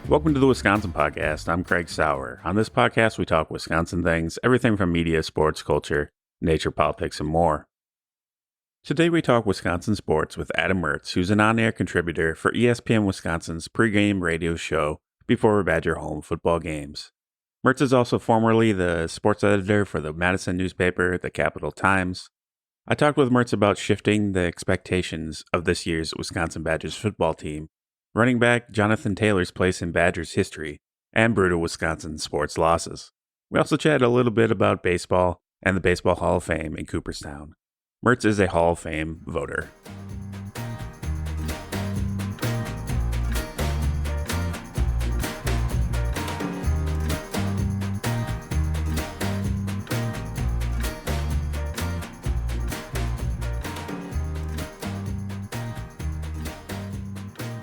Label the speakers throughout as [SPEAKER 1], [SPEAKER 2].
[SPEAKER 1] Welcome to the Wisconsin Podcast. I'm Craig Sauer. On this podcast, we talk Wisconsin things, everything from media, sports, culture, nature, politics, and more. Today, we talk Wisconsin sports with Adam Mertz, who's an on-air contributor for ESPN Wisconsin's pregame radio show before Badger home football games. Mertz is also formerly the sports editor for the Madison newspaper, the Capital Times. I talked with Mertz about shifting the expectations of this year's Wisconsin Badgers football team, running back Jonathan Taylor's place in Badgers history, and brutal Wisconsin sports losses. We also chatted a little bit about baseball and the Baseball Hall of Fame in Cooperstown. Mertz is a Hall of Fame voter.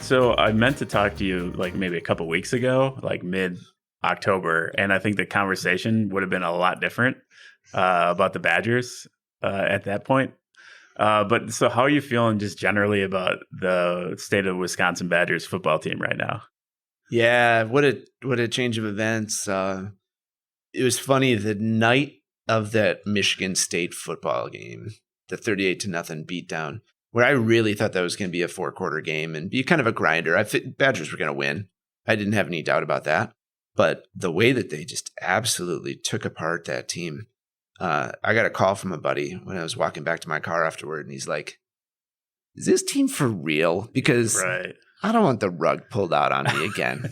[SPEAKER 1] So I meant to talk to you like maybe a couple weeks ago, like mid-October, and I think the conversation would have been a lot different about the Badgers at that point. But so how are you feeling just generally about the state of Wisconsin Badgers football team right now?
[SPEAKER 2] Yeah, what a change of events. It was funny, the night of that Michigan State football game, the 38-0 beatdown, where I really thought that was going to be a 4-quarter game and be kind of a grinder. Badgers were going to win. I didn't have any doubt about that. But the way that they just absolutely took apart that team, I got a call from a buddy when I was walking back to my car afterward, and he's like, is this team for real? Because I don't want the rug pulled out on me again.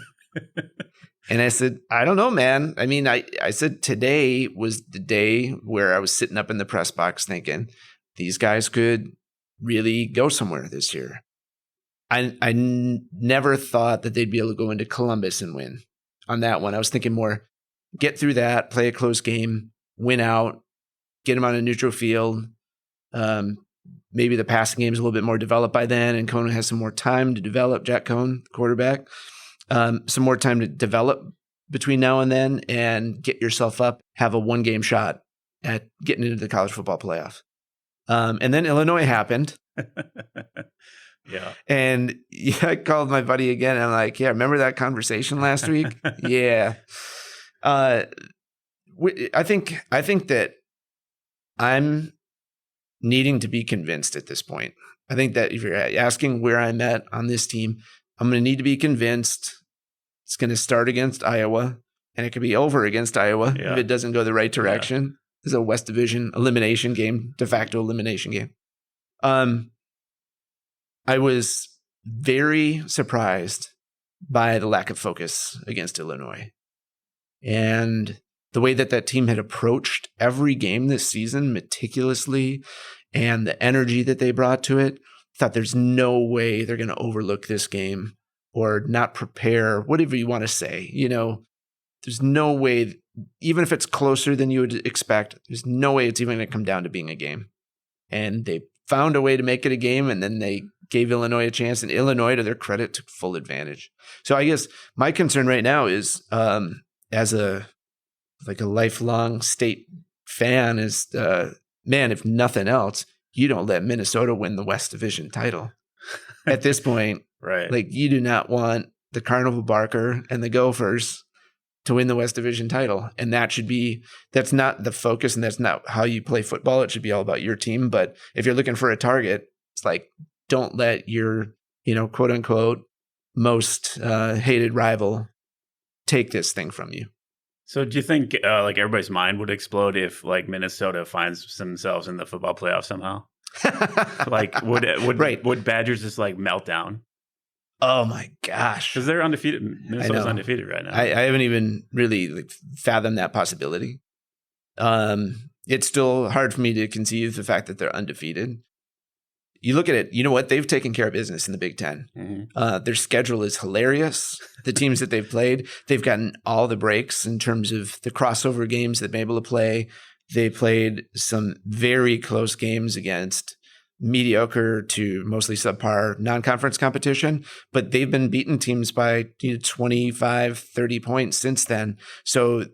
[SPEAKER 2] And I said, I don't know, man. I mean, I said today was the day where I was sitting up in the press box thinking these guys could really go somewhere this year. I never thought that they'd be able to go into Columbus and win on that one. I was thinking more, get through that, play a close game, win out, get them on a neutral field. Maybe the passing game is a little bit more developed by then, and Cohn has some more time to develop, Jack Cohn, quarterback, some more time to develop between now and then and get yourself up, have a one-game shot at getting into the college football playoff. And then Illinois happened.
[SPEAKER 1] Yeah.
[SPEAKER 2] And I called my buddy again. And I'm like, yeah, remember that conversation last week? Yeah. I think that I'm needing to be convinced at this point. I think that if you're asking where I'm at on this team, I'm going to need to be convinced. It's going to start against Iowa, and it could be over against Iowa if it doesn't go the right direction. Yeah. This is a West Division elimination game, de facto elimination game. I was very surprised by the lack of focus against Illinois. And the way that team had approached every game this season meticulously, and the energy that they brought to it, thought there's no way they're going to overlook this game or not prepare, whatever you want to say. You know, there's no way, even if it's closer than you would expect, there's no way it's even going to come down to being a game. And they found a way to make it a game, and then they gave Illinois a chance, and Illinois, to their credit, took full advantage. So I guess my concern right now is, as a lifelong state fan, is, man, if nothing else, you don't let Minnesota win the West Division title. At this point,
[SPEAKER 1] right?
[SPEAKER 2] Like, you do not want the Carnival Barker and the Gophers to win the West Division title. And that's not the focus, and that's not how you play football. It should be all about your team. But if you're looking for a target, it's like, don't let your, quote unquote, most hated rival take this thing from you.
[SPEAKER 1] So do you think like everybody's mind would explode if like Minnesota finds themselves in the football playoff somehow? Like would Badgers just like melt down?
[SPEAKER 2] Oh my gosh.
[SPEAKER 1] Because they're undefeated. Minnesota's undefeated right now.
[SPEAKER 2] I haven't even really fathomed that possibility. It's still hard for me to conceive the fact that they're undefeated. You look at it, you know what? They've taken care of business in the Big Ten. Mm-hmm. Their schedule is hilarious. The teams that they've played, they've gotten all the breaks in terms of the crossover games they've been able to play. They played some very close games against mediocre to mostly subpar non-conference competition, but they've been beating teams by 25, 30 points since then. So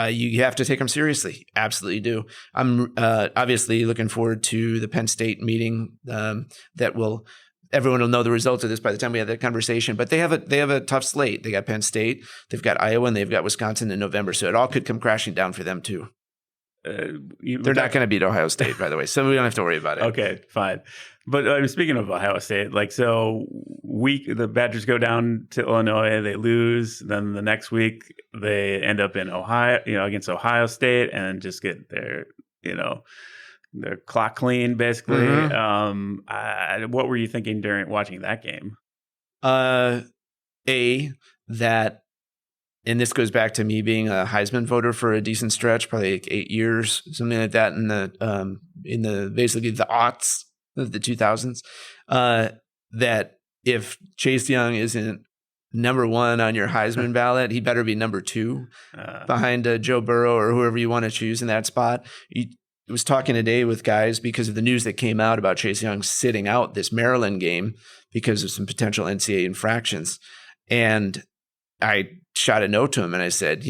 [SPEAKER 2] you have to take them seriously. Absolutely do. I'm obviously looking forward to the Penn State meeting that will everyone will know the results of this by the time we have that conversation. But they have a tough slate. They got Penn State, they've got Iowa, and they've got Wisconsin in November. So it all could come crashing down for them too. They're not going to beat Ohio State, by the way, so we don't have to worry about it.
[SPEAKER 1] Okay, fine. But speaking of Ohio State, like, so the Badgers go down to Illinois, they lose. Then the next week they end up in Ohio, against Ohio State, and just get their clock clean, basically.
[SPEAKER 2] Mm-hmm.
[SPEAKER 1] What were you thinking during watching that game?
[SPEAKER 2] And this goes back to me being a Heisman voter for a decent stretch, probably like 8 years, something like that, in the basically the aughts of the 2000s. That if Chase Young isn't number one on your Heisman ballot, he better be number two behind Joe Burrow or whoever you want to choose in that spot. I was talking today with guys because of the news that came out about Chase Young sitting out this Maryland game because of some potential NCAA infractions, and I shot a note to him and I said,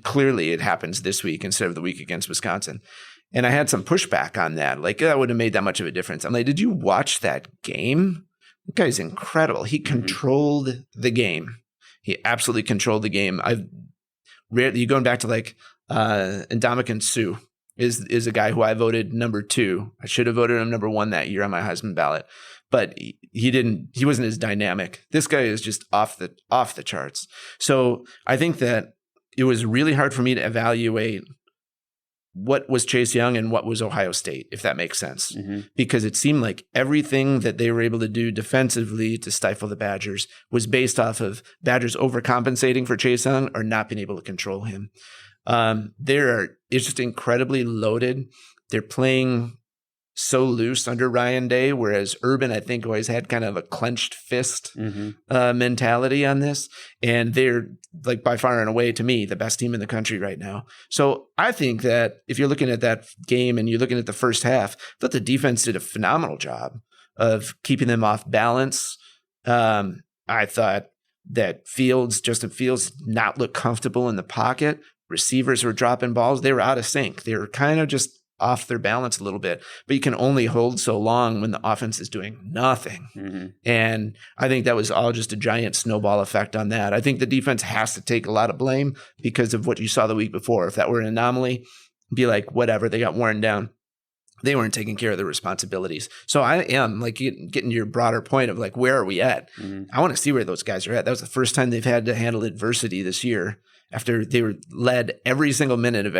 [SPEAKER 2] clearly it happens this week instead of the week against Wisconsin. And I had some pushback on that. Like, that wouldn't have made that much of a difference. I'm like, did you watch that game? That guy's incredible. He controlled the game. He absolutely controlled the game. You going back to like Ndamukong Suh is a guy who I voted number 2. I should have voted him number 1 that year on my Heisman ballot. But he wasn't as dynamic. This guy is just off the charts. So I think that it was really hard for me to evaluate what was Chase Young and what was Ohio State, if that makes sense. Mm-hmm. Because it seemed like everything that they were able to do defensively to stifle the Badgers was based off of Badgers overcompensating for Chase Young or not being able to control him. It's just incredibly loaded. They're playing so loose under Ryan Day, whereas Urban, I think, always had kind of a clenched fist mentality on this. And they're, like, by far and away, to me, the best team in the country right now. So I think that if you're looking at that game and you're looking at the first half, I thought the defense did a phenomenal job of keeping them off balance. I thought that Justin Fields did not look comfortable in the pocket. Receivers were dropping balls. They were out of sync. They were kind of just off their balance a little bit, but you can only hold so long when the offense is doing nothing. Mm-hmm. And I think that was all just a giant snowball effect on that. I think the defense has to take a lot of blame because of what you saw the week before. If that were an anomaly, be like, whatever, they got worn down. They weren't taking care of their responsibilities. So I am like getting your broader point of like, where are we at? Mm-hmm. I want to see where those guys are at. That was the first time they've had to handle adversity this year after they were led every single minute of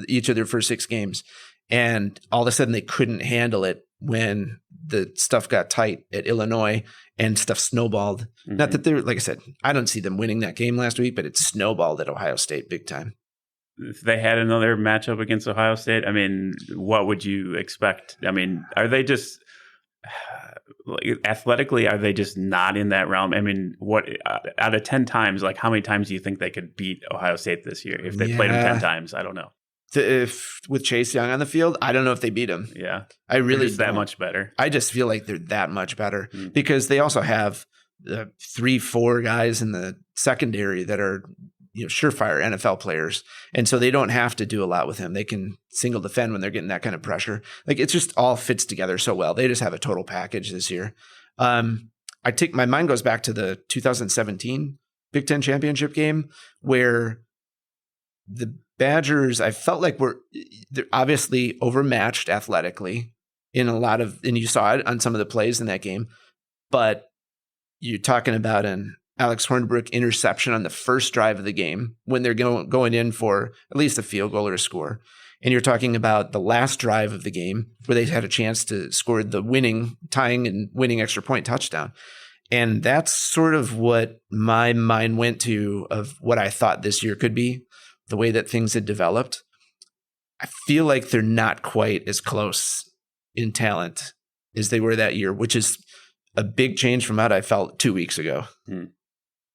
[SPEAKER 2] each of their first 6 games. And all of a sudden they couldn't handle it when the stuff got tight at Illinois and stuff snowballed. Mm-hmm. Not that they're, like I said, I don't see them winning that game last week, but it snowballed at Ohio State big time.
[SPEAKER 1] If they had another matchup against Ohio State, I mean, what would you expect? I mean, are they just athletically, are they just not in that realm? I mean, what out of 10 times, like how many times do you think they could beat Ohio State this year if they played them 10 times? I don't know.
[SPEAKER 2] If with Chase Young on the field, I don't know if they beat him.
[SPEAKER 1] Yeah,
[SPEAKER 2] I really
[SPEAKER 1] just that much better.
[SPEAKER 2] I just feel like they're that much better because they also have 3-4 guys in the secondary that are surefire NFL players, and so they don't have to do a lot with him. They can single defend when they're getting that kind of pressure. Like, it just all fits together so well. They just have a total package this year. My mind goes back to the 2017 Big Ten championship game where the Badgers, I felt like they're obviously overmatched athletically and you saw it on some of the plays in that game, but you're talking about an Alex Hornibrook interception on the first drive of the game when they're going in for at least a field goal or a score. And you're talking about the last drive of the game where they had a chance to score the tying and winning extra point touchdown. And that's sort of what my mind went to of what I thought this year could be, the way that things had developed. I feel like they're not quite as close in talent as they were that year, which is a big change from what I felt 2 weeks ago.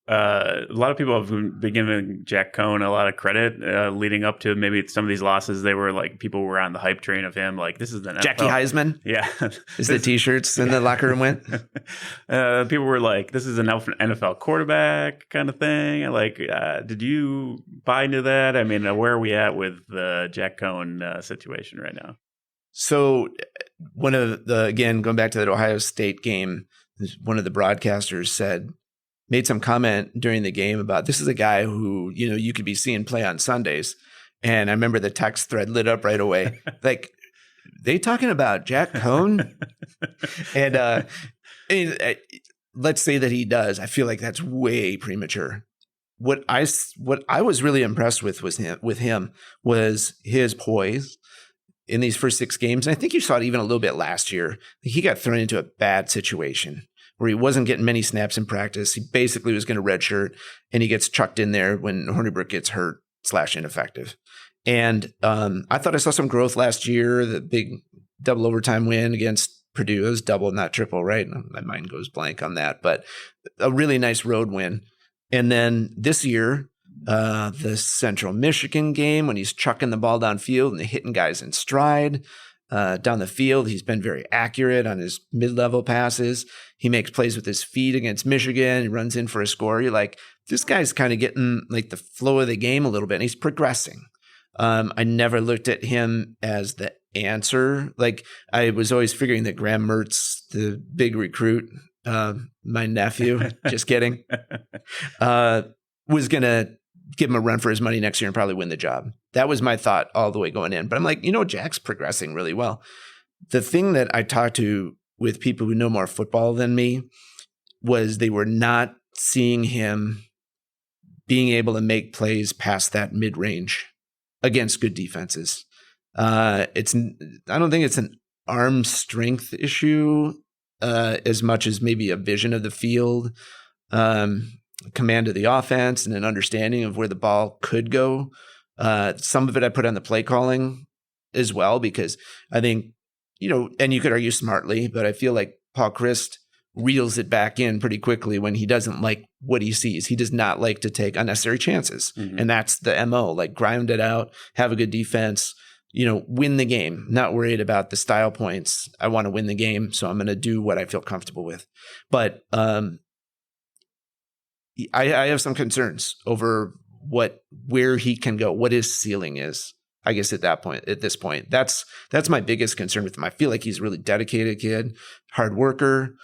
[SPEAKER 1] A lot of people have been giving Jack Cohn a lot of credit leading up to maybe some of these losses. They were like, people were on the hype train of him. Like, this is the
[SPEAKER 2] Jackie Heisman.
[SPEAKER 1] Yeah.
[SPEAKER 2] Is the t-shirts in the locker room went?
[SPEAKER 1] People were like, this is an NFL quarterback kind of thing. Like, did you buy into that? I mean, where are we at with the Jack Cohn situation right now?
[SPEAKER 2] So one of the, again, going back to that Ohio State game, one of the broadcasters made some comment during the game about this is a guy who, you could be seeing play on Sundays. And I remember the text thread lit up right away. Like, they talking about Jack Cohn? And let's say that he does. I feel like that's way premature. What I was really impressed with him was his poise in these first 6 games. And I think you saw it even a little bit last year. He got thrown into a bad situation where he wasn't getting many snaps in practice. He basically was going to redshirt, and he gets chucked in there when Hornibrook gets hurt / ineffective. And I thought I saw some growth last year, the big double overtime win against Purdue. It was double, not triple, right? My mind goes blank on that, but a really nice road win. And then this year, the Central Michigan game, when he's chucking the ball downfield and hitting guys in stride down the field, he's been very accurate on his mid-level passes. He makes plays with his feet against Michigan. He runs in for a score. You're like, this guy's kind of getting like the flow of the game a little bit, and he's progressing. I never looked at him as the answer. Like, I was always figuring that Graham Mertz, the big recruit, my nephew, just kidding, was going to give him a run for his money next year and probably win the job. That was my thought all the way going in. But I'm like, Jack's progressing really well. The thing that I talked to with people who know more football than me was they were not seeing him being able to make plays past that mid-range against good defenses. I don't think it's an arm strength issue as much as maybe a vision of the field, command of the offense, and an understanding of where the ball could go. Some of it I put on the play calling as well, because I think, and you could argue smartly, but I feel like Paul Chryst reels it back in pretty quickly when he doesn't like what he sees. He does not like to take unnecessary chances. Mm-hmm. And that's the MO, like grind it out, have a good defense, win the game, not worried about the style points. I want to win the game, so I'm going to do what I feel comfortable with. But I have some concerns over where he can go, what his ceiling is. I guess at this point, that's my biggest concern with him. I feel like he's a really dedicated kid, hard worker,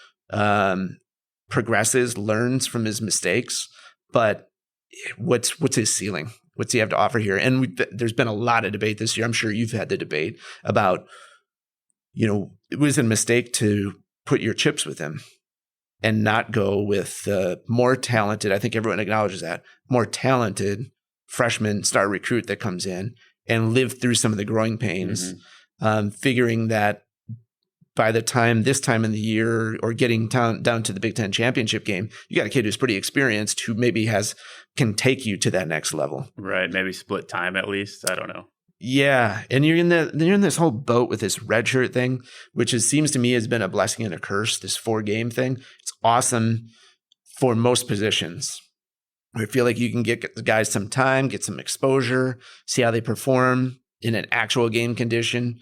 [SPEAKER 2] progresses, learns from his mistakes, but what's his ceiling? What's he have to offer here? And there's been a lot of debate this year. I'm sure you've had the debate about, it was a mistake to put your chips with him and not go with more talented, I think everyone acknowledges that, more talented freshman star recruit that comes in and live through some of the growing pains, figuring that by the time this time in the year or getting down to the Big Ten championship game, you got a kid who's pretty experienced who maybe can take you to that next level.
[SPEAKER 1] Right. Maybe split time at least. I don't know.
[SPEAKER 2] Yeah. And you're in this whole boat with this redshirt thing, which seems to me has been a blessing and a curse, this 4-game thing. It's awesome for most positions. I feel like you can get the guys some time, get some exposure, see how they perform in an actual game condition.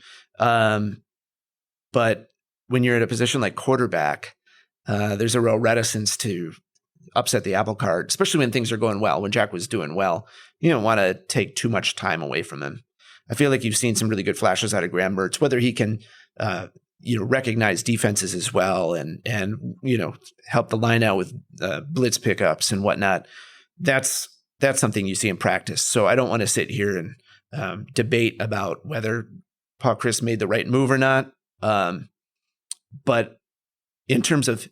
[SPEAKER 2] But when you're in a position like quarterback, there's a real reticence to upset the apple cart, especially when things are going well. When Jack was doing well, you don't want to take too much time away from him. I feel like you've seen some really good flashes out of Graham Mertz, whether he can, recognize defenses as well and help the line out with blitz pickups and whatnot. That's something you see in practice. So I don't want to sit here and debate about whether Paul Chryst made the right move or not. But in terms of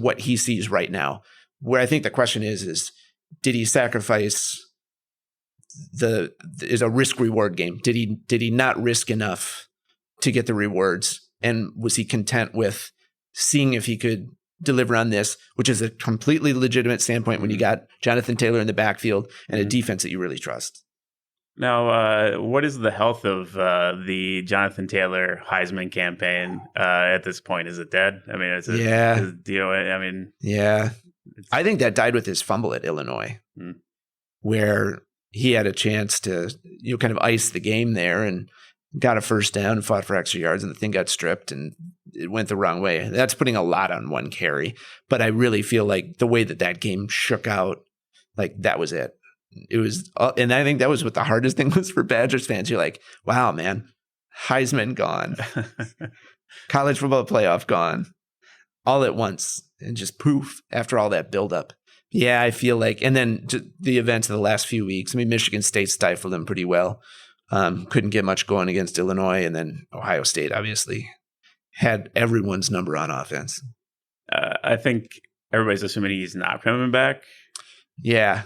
[SPEAKER 2] what he sees right now, where I think the question is did he sacrifice is a risk reward game? Did he not risk enough to get the rewards? And was he content with seeing if he could deliver on this, which is a completely legitimate standpoint when you got Jonathan Taylor in the backfield and a defense that you really trust?
[SPEAKER 1] Now, what is the health of the Jonathan Taylor Heisman campaign at this point? Is it dead? I mean,
[SPEAKER 2] yeah. I think that died with his fumble at Illinois, where he had a chance to kind of ice the game there and got a first down and fought for extra yards, and the thing got stripped and it went the wrong way. That's putting a lot on one carry, but I really feel like the way that game shook out, like that was it. It was, and I think that was what the hardest thing was for Badgers fans. You're like, wow, man, Heisman gone, college football playoff gone, all at once, and just poof after all that buildup. Yeah, I feel like, and then the events of the last few weeks. I mean, Michigan State stifled them pretty well. Couldn't get much going against Illinois, and then Ohio State obviously had everyone's number on offense.
[SPEAKER 1] I think everybody's assuming he's not coming back.
[SPEAKER 2] Yeah.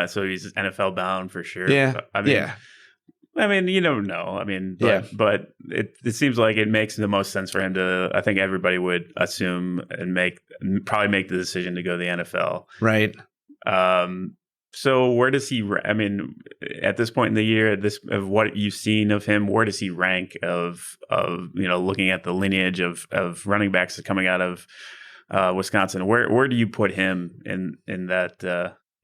[SPEAKER 1] So he's NFL bound for sure.
[SPEAKER 2] Yeah.
[SPEAKER 1] I mean, you don't know. I mean, but it seems like it makes the most sense for him to. I think everybody would assume and probably make the decision to go to the NFL.
[SPEAKER 2] Right.
[SPEAKER 1] So where does he? I mean, at this point in the year, of what you've seen of him, where does he rank of looking at the lineage of running backs coming out of Wisconsin? Where do you put him in that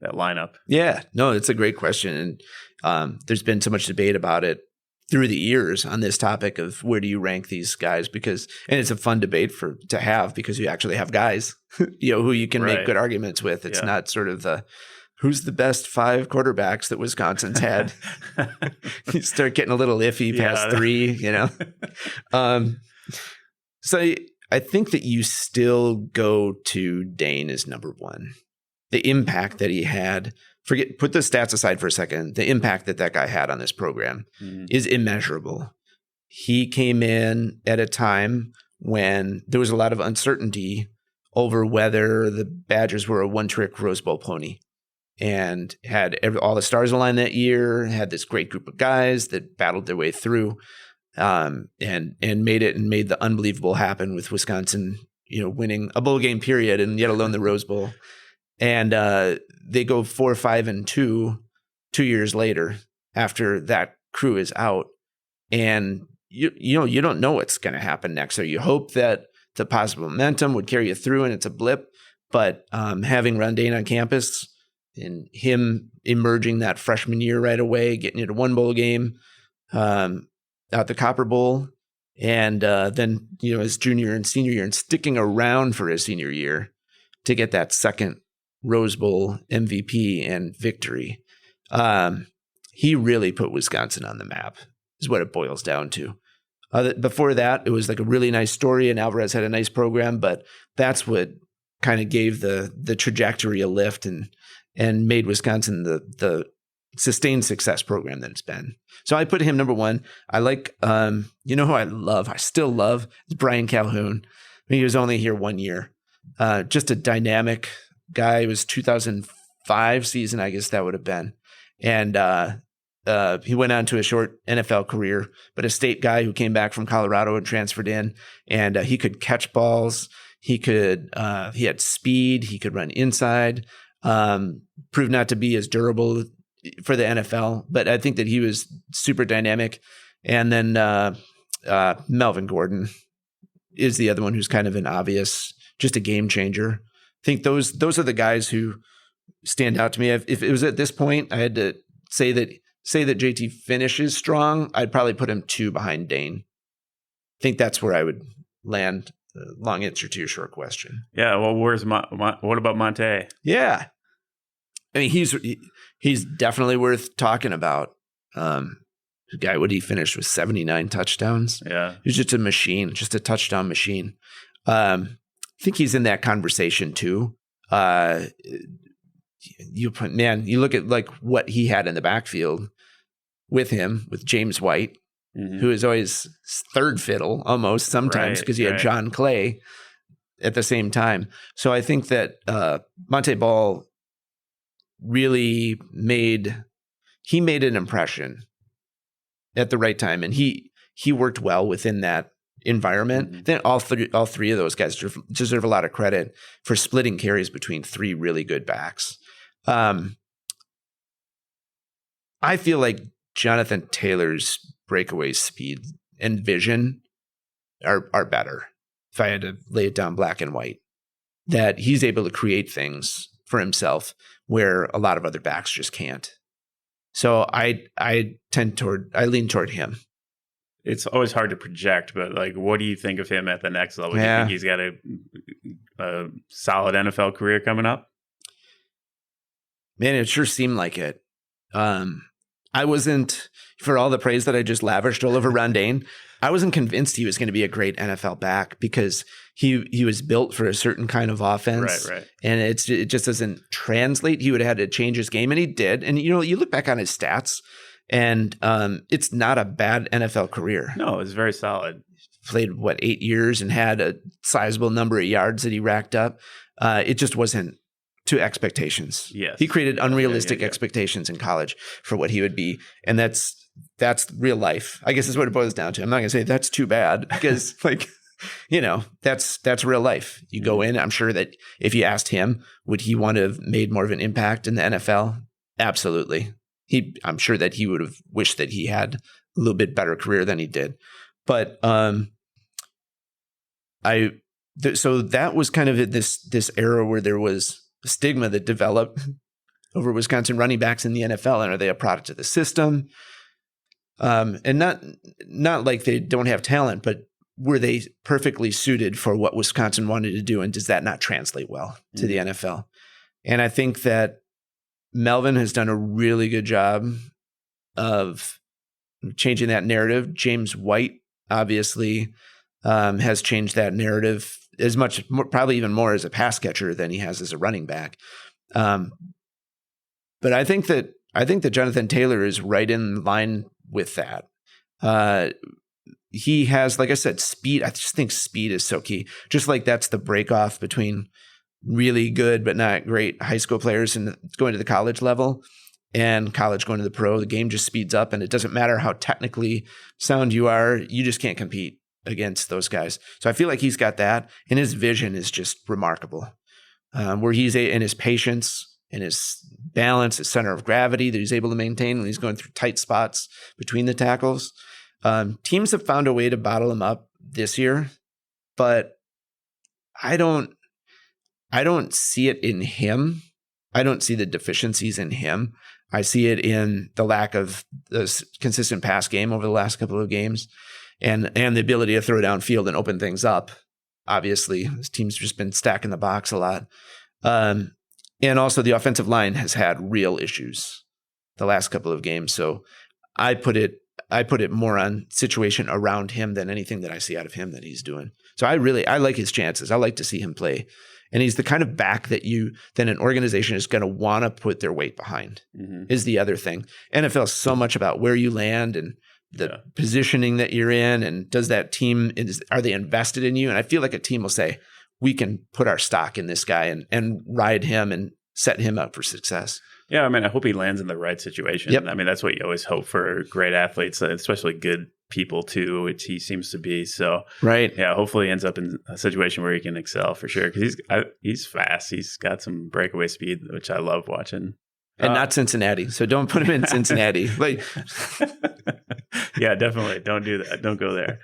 [SPEAKER 1] lineup?
[SPEAKER 2] Yeah, no, it's a great question, and there's been so much debate about it through the years on this topic of where do you rank these guys, and it's a fun debate to have because you actually have guys who you can make good arguments with. It's not sort of the who's the best 5 quarterbacks that Wisconsin's had. You start getting a little iffy past 3, So I think that you still go to Dane as number 1. The impact that he had, put the stats aside for a second, the impact that guy had on this program is immeasurable. He came in at a time when there was a lot of uncertainty over whether the Badgers were a one-trick Rose Bowl pony, and had all the stars aligned that year, had this great group of guys that battled their way through and made the unbelievable happen with Wisconsin, winning a bowl game period, and yet alone the Rose Bowl. And they go 4-5-2 2 years later after that crew is out. And you don't know what's going to happen next. So you hope that the positive momentum would carry you through and it's a blip. But having Ron Dane on campus and him emerging that freshman year right away, getting into one bowl game, out the Copper Bowl, and then his junior and senior year, and sticking around for his senior year to get that second Rose Bowl MVP and victory. He really put Wisconsin on the map, is what it boils down to. Before that, it was like a really nice story, and Alvarez had a nice program, but that's what kind of gave the trajectory a lift and made Wisconsin the sustained success program that it's been. So I put him number 1. I like, who I still love, is Brian Calhoun. He was only here 1 year. Just a dynamic guy. It was 2005 season, I guess that would have been. And he went on to a short NFL career, but a state guy who came back from Colorado and transferred in, and he could catch balls. He had speed. He could run inside. Proved not to be as durable for the NFL, but I think that he was super dynamic. And then Melvin Gordon is the other one who's kind of an obvious, just a game changer. I think those are the guys who stand out to me. If it was at this point, I had to say that JT finishes strong, I'd probably put him 2 behind Dane. I think that's where I would land. Long answer to your short question.
[SPEAKER 1] Yeah. Well, what about Monte?
[SPEAKER 2] Yeah. I mean, he's definitely worth talking about. The guy, what he finished with 79 touchdowns.
[SPEAKER 1] Yeah.
[SPEAKER 2] He's just a machine, just a touchdown machine. I think he's in that conversation too. You look at like what he had in the backfield with him, with James White, who is always third fiddle almost sometimes because he had John Clay at the same time. So I think that Monte Ball really made an impression at the right time, and he worked well within that environment. Then all three of those guys deserve a lot of credit for splitting carries between 3 really good backs. I feel like Jonathan Taylor's breakaway speed and vision are better. If I had to lay it down black and white, that he's able to create things for himself where a lot of other backs just can't. So I lean toward him.
[SPEAKER 1] It's always hard to project, but like, what do you think of him at the next level? Do you think he's got a solid NFL career coming up?
[SPEAKER 2] Man, it sure seemed like it. I wasn't, for all the praise that I just lavished all over Rondane, I wasn't convinced he was going to be a great NFL back because he was built for a certain kind of offense.
[SPEAKER 1] Right.
[SPEAKER 2] And it just doesn't translate. He would have had to change his game, and he did. And, you look back on his stats, and it's not a bad NFL career.
[SPEAKER 1] No, it was very solid.
[SPEAKER 2] Played, 8 years and had a sizable number of yards that he racked up. It just wasn't to expectations.
[SPEAKER 1] Yes.
[SPEAKER 2] He created unrealistic expectations in college for what he would be. And that's real life. I guess is what it boils down to. I'm not going to say that's too bad because that's real life. You go in, I'm sure that if you asked him, would he want to have made more of an impact in the NFL? Absolutely. I'm sure that he would have wished that he had a little bit better career than he did. But so that was kind of this era where there was a stigma that developed over Wisconsin running backs in the NFL, and are they a product of the system? And not like they don't have talent, but were they perfectly suited for what Wisconsin wanted to do, and does that not translate well to the NFL? And I think that Melvin has done a really good job of changing that narrative. James White obviously has changed that narrative as much, probably even more as a pass catcher than he has as a running back. But I think that Jonathan Taylor is right in line with that. He has, like I said, speed. I just think speed is so key. Just like that's the break off between really good but not great high school players and going to the college level, and college going to the pro. The game just speeds up, and it doesn't matter how technically sound you are. You just can't compete against those guys. So I feel like he's got that, and his vision is just remarkable. Where he's in his patience and his balance, his center of gravity that he's able to maintain when he's going through tight spots between the tackles. Teams have found a way to bottle him up this year, but I don't see it in him. I don't see the deficiencies in him. I see it in the lack of this consistent pass game over the last couple of games, and the ability to throw downfield and open things up. Obviously, this team's just been stacking the box a lot. And also the offensive line has had real issues the last couple of games. So I put it more on situation around him than anything that I see out of him that he's doing. So I like his chances. I like to see him play. And he's the kind of back that an organization is going to want to put their weight behind, is the other thing. NFL is so much about where you land and the positioning that you're in, and does that team, are they invested in you? And I feel like a team will say, we can put our stock in this guy and ride him and set him up for success.
[SPEAKER 1] Yeah, I mean, I hope he lands in the right situation. Yep. I mean, that's what you always hope for great athletes, especially good people too, which he seems to be. So,
[SPEAKER 2] right.
[SPEAKER 1] Yeah, hopefully he ends up in a situation where he can excel for sure, because he's fast. He's got some breakaway speed, which I love watching.
[SPEAKER 2] And not Cincinnati. So don't put him in Cincinnati.
[SPEAKER 1] Yeah, definitely. Don't do that. Don't go there.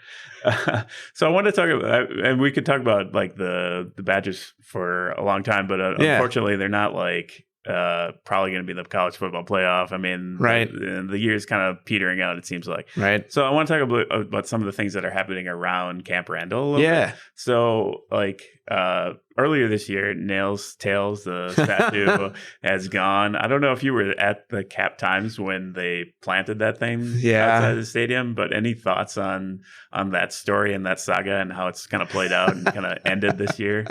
[SPEAKER 1] So I want to talk about, and we could talk about like the Badgers for a long time, but unfortunately they're not like probably going to be in the college football playoff. I mean,
[SPEAKER 2] right.
[SPEAKER 1] The year's kind of petering out, it seems like.
[SPEAKER 2] Right.
[SPEAKER 1] So I want to talk about some of the things that are happening around Camp Randall a little bit. So like earlier this year, Tails, the statue, has gone. I don't know if you were at the Cap Times when they planted that thing outside the stadium, but any thoughts on that story and that saga and how it's kind of played out and kind of ended this year?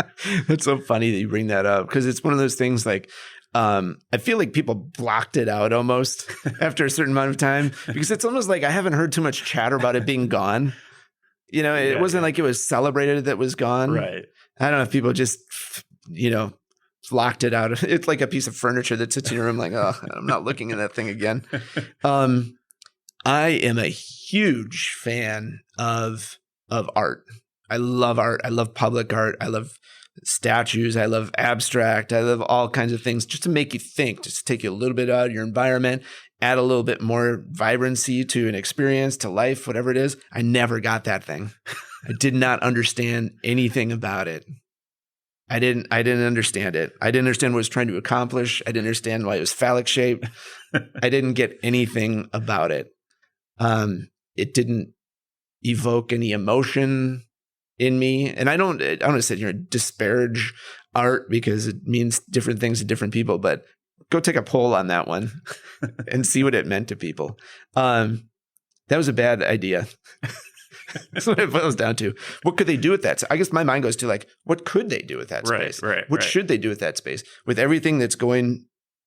[SPEAKER 2] It's so funny that you bring that up, because it's one of those things like, I feel like people blocked it out almost after a certain amount of time, because it's almost like I haven't heard too much chatter about it being gone. It wasn't like it was celebrated that it was gone.
[SPEAKER 1] Right.
[SPEAKER 2] I don't know if people just, blocked it out. It's like a piece of furniture that sits in your room like, oh, I'm not looking at that thing again. I am a huge fan of art. I love art. I love public art. I love statues. I love abstract. I love all kinds of things just to make you think, just to take you a little bit out of your environment, add a little bit more vibrancy to an experience, to life, whatever it is. I never got that thing. I did not understand anything about it. I didn't understand it. I didn't understand what it was trying to accomplish. I didn't understand why it was phallic shaped. I didn't get anything about it. It didn't evoke any emotion in me. And I don't want to sit here and disparage art, because it means different things to different people, but go take a poll on that one and see what it meant to people. That was a bad idea. That's what it boils down to. What could they do with that? So I guess my mind goes to like, what could they do with that space? What should they do with that space? With everything that's going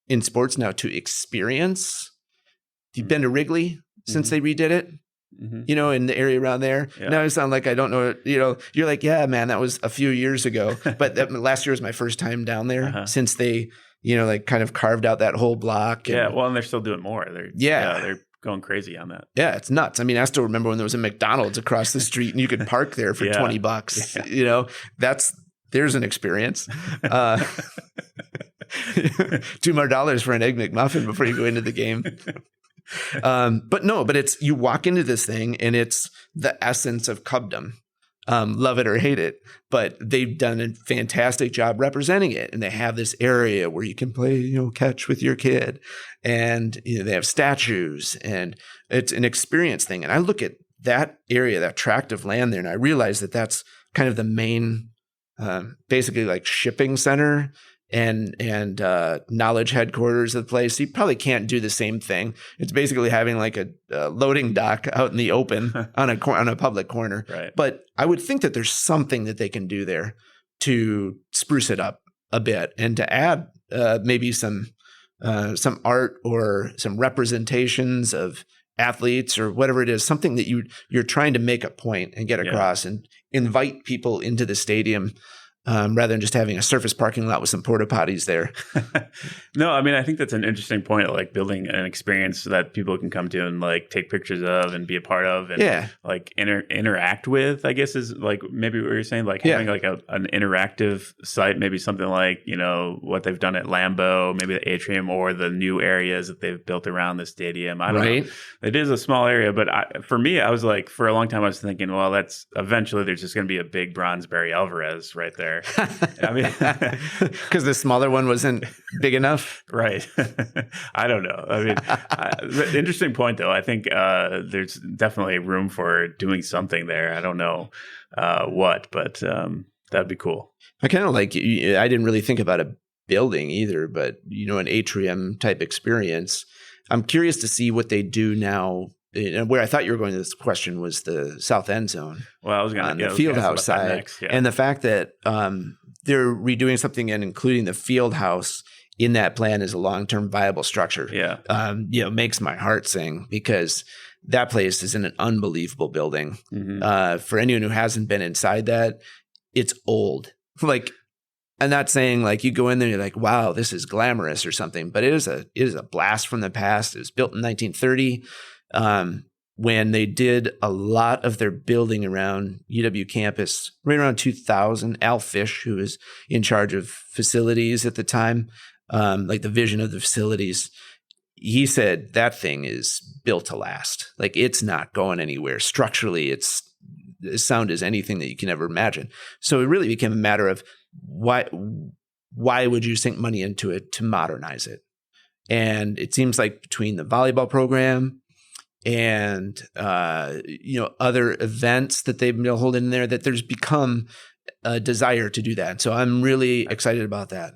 [SPEAKER 2] in sports now to experience. You've been to Wrigley since they redid it, in the area around there. Yeah. Now I sound like I don't know, you're like, yeah, man, that was a few years ago. But last year was my first time down there since they, like kind of carved out that whole block. And,
[SPEAKER 1] and they're still doing more. They're going crazy on that.
[SPEAKER 2] Yeah, it's nuts. I mean, I still remember when there was a McDonald's across the street and you could park there for $20. Yeah. There's an experience. $2 more for an Egg McMuffin before you go into the game. But it's, you walk into this thing and it's the essence of Cubdom. Love it or hate it, but they've done a fantastic job representing it. And they have this area where you can play, catch with your kid, and they have statues, and it's an experience thing. And I look at that area, that tract of land there, and I realize that that's kind of the main, basically like shipping center and knowledge headquarters of the place. You probably can't do the same thing. It's basically having like a loading dock out in the open on a public corner.
[SPEAKER 1] Right.
[SPEAKER 2] But I would think that there's something that they can do there to spruce it up a bit and to add maybe some art or some representations of athletes or whatever it is, something that you're trying to make a point and get across and invite people into the stadium. Rather than just having a surface parking lot with some porta potties there.
[SPEAKER 1] No, I mean, I think that's an interesting point, like building an experience that people can come to and like take pictures of and be a part of and like interact with, I guess is like maybe what you're saying, like having like an interactive site, maybe something like, what they've done at Lambeau, maybe the atrium or the new areas that they've built around the stadium. I don't know. It is a small area, but for me, I was like, for a long time, I was thinking, well, that's eventually there's just going to be a big Bronzeberry Alvarez right there. I mean,
[SPEAKER 2] because the smaller one wasn't big enough,
[SPEAKER 1] right? I don't know. I mean, interesting point though. I think there's definitely room for doing something there. I don't know what, but that'd be cool.
[SPEAKER 2] I kind of like. I didn't really think about a building either, but an atrium type experience. I'm curious to see what they do now. And where I thought you were going to this question was the south end zone.
[SPEAKER 1] Well, I was going
[SPEAKER 2] on the field house side, next, and the fact that they're redoing something and including the field house in that plan as a long-term viable structure. Makes my heart sing because that place is in an unbelievable building. For anyone who hasn't been inside that, it's old. Like, I'm not saying like you go in there and you're like, wow, this is glamorous or something, but it is a blast from the past. It was built in 1930. When they did a lot of their building around UW campus, right around 2000, Al Fish, who was in charge of facilities at the time, like the vision of the facilities, he said that thing is built to last. Like it's not going anywhere. Structurally, it's as sound as anything that you can ever imagine. So it really became a matter of why would you sink money into it to modernize it? And it seems like between the volleyball program and other events that they've been holding in there, that there's become a desire to do that. So I'm really excited about that.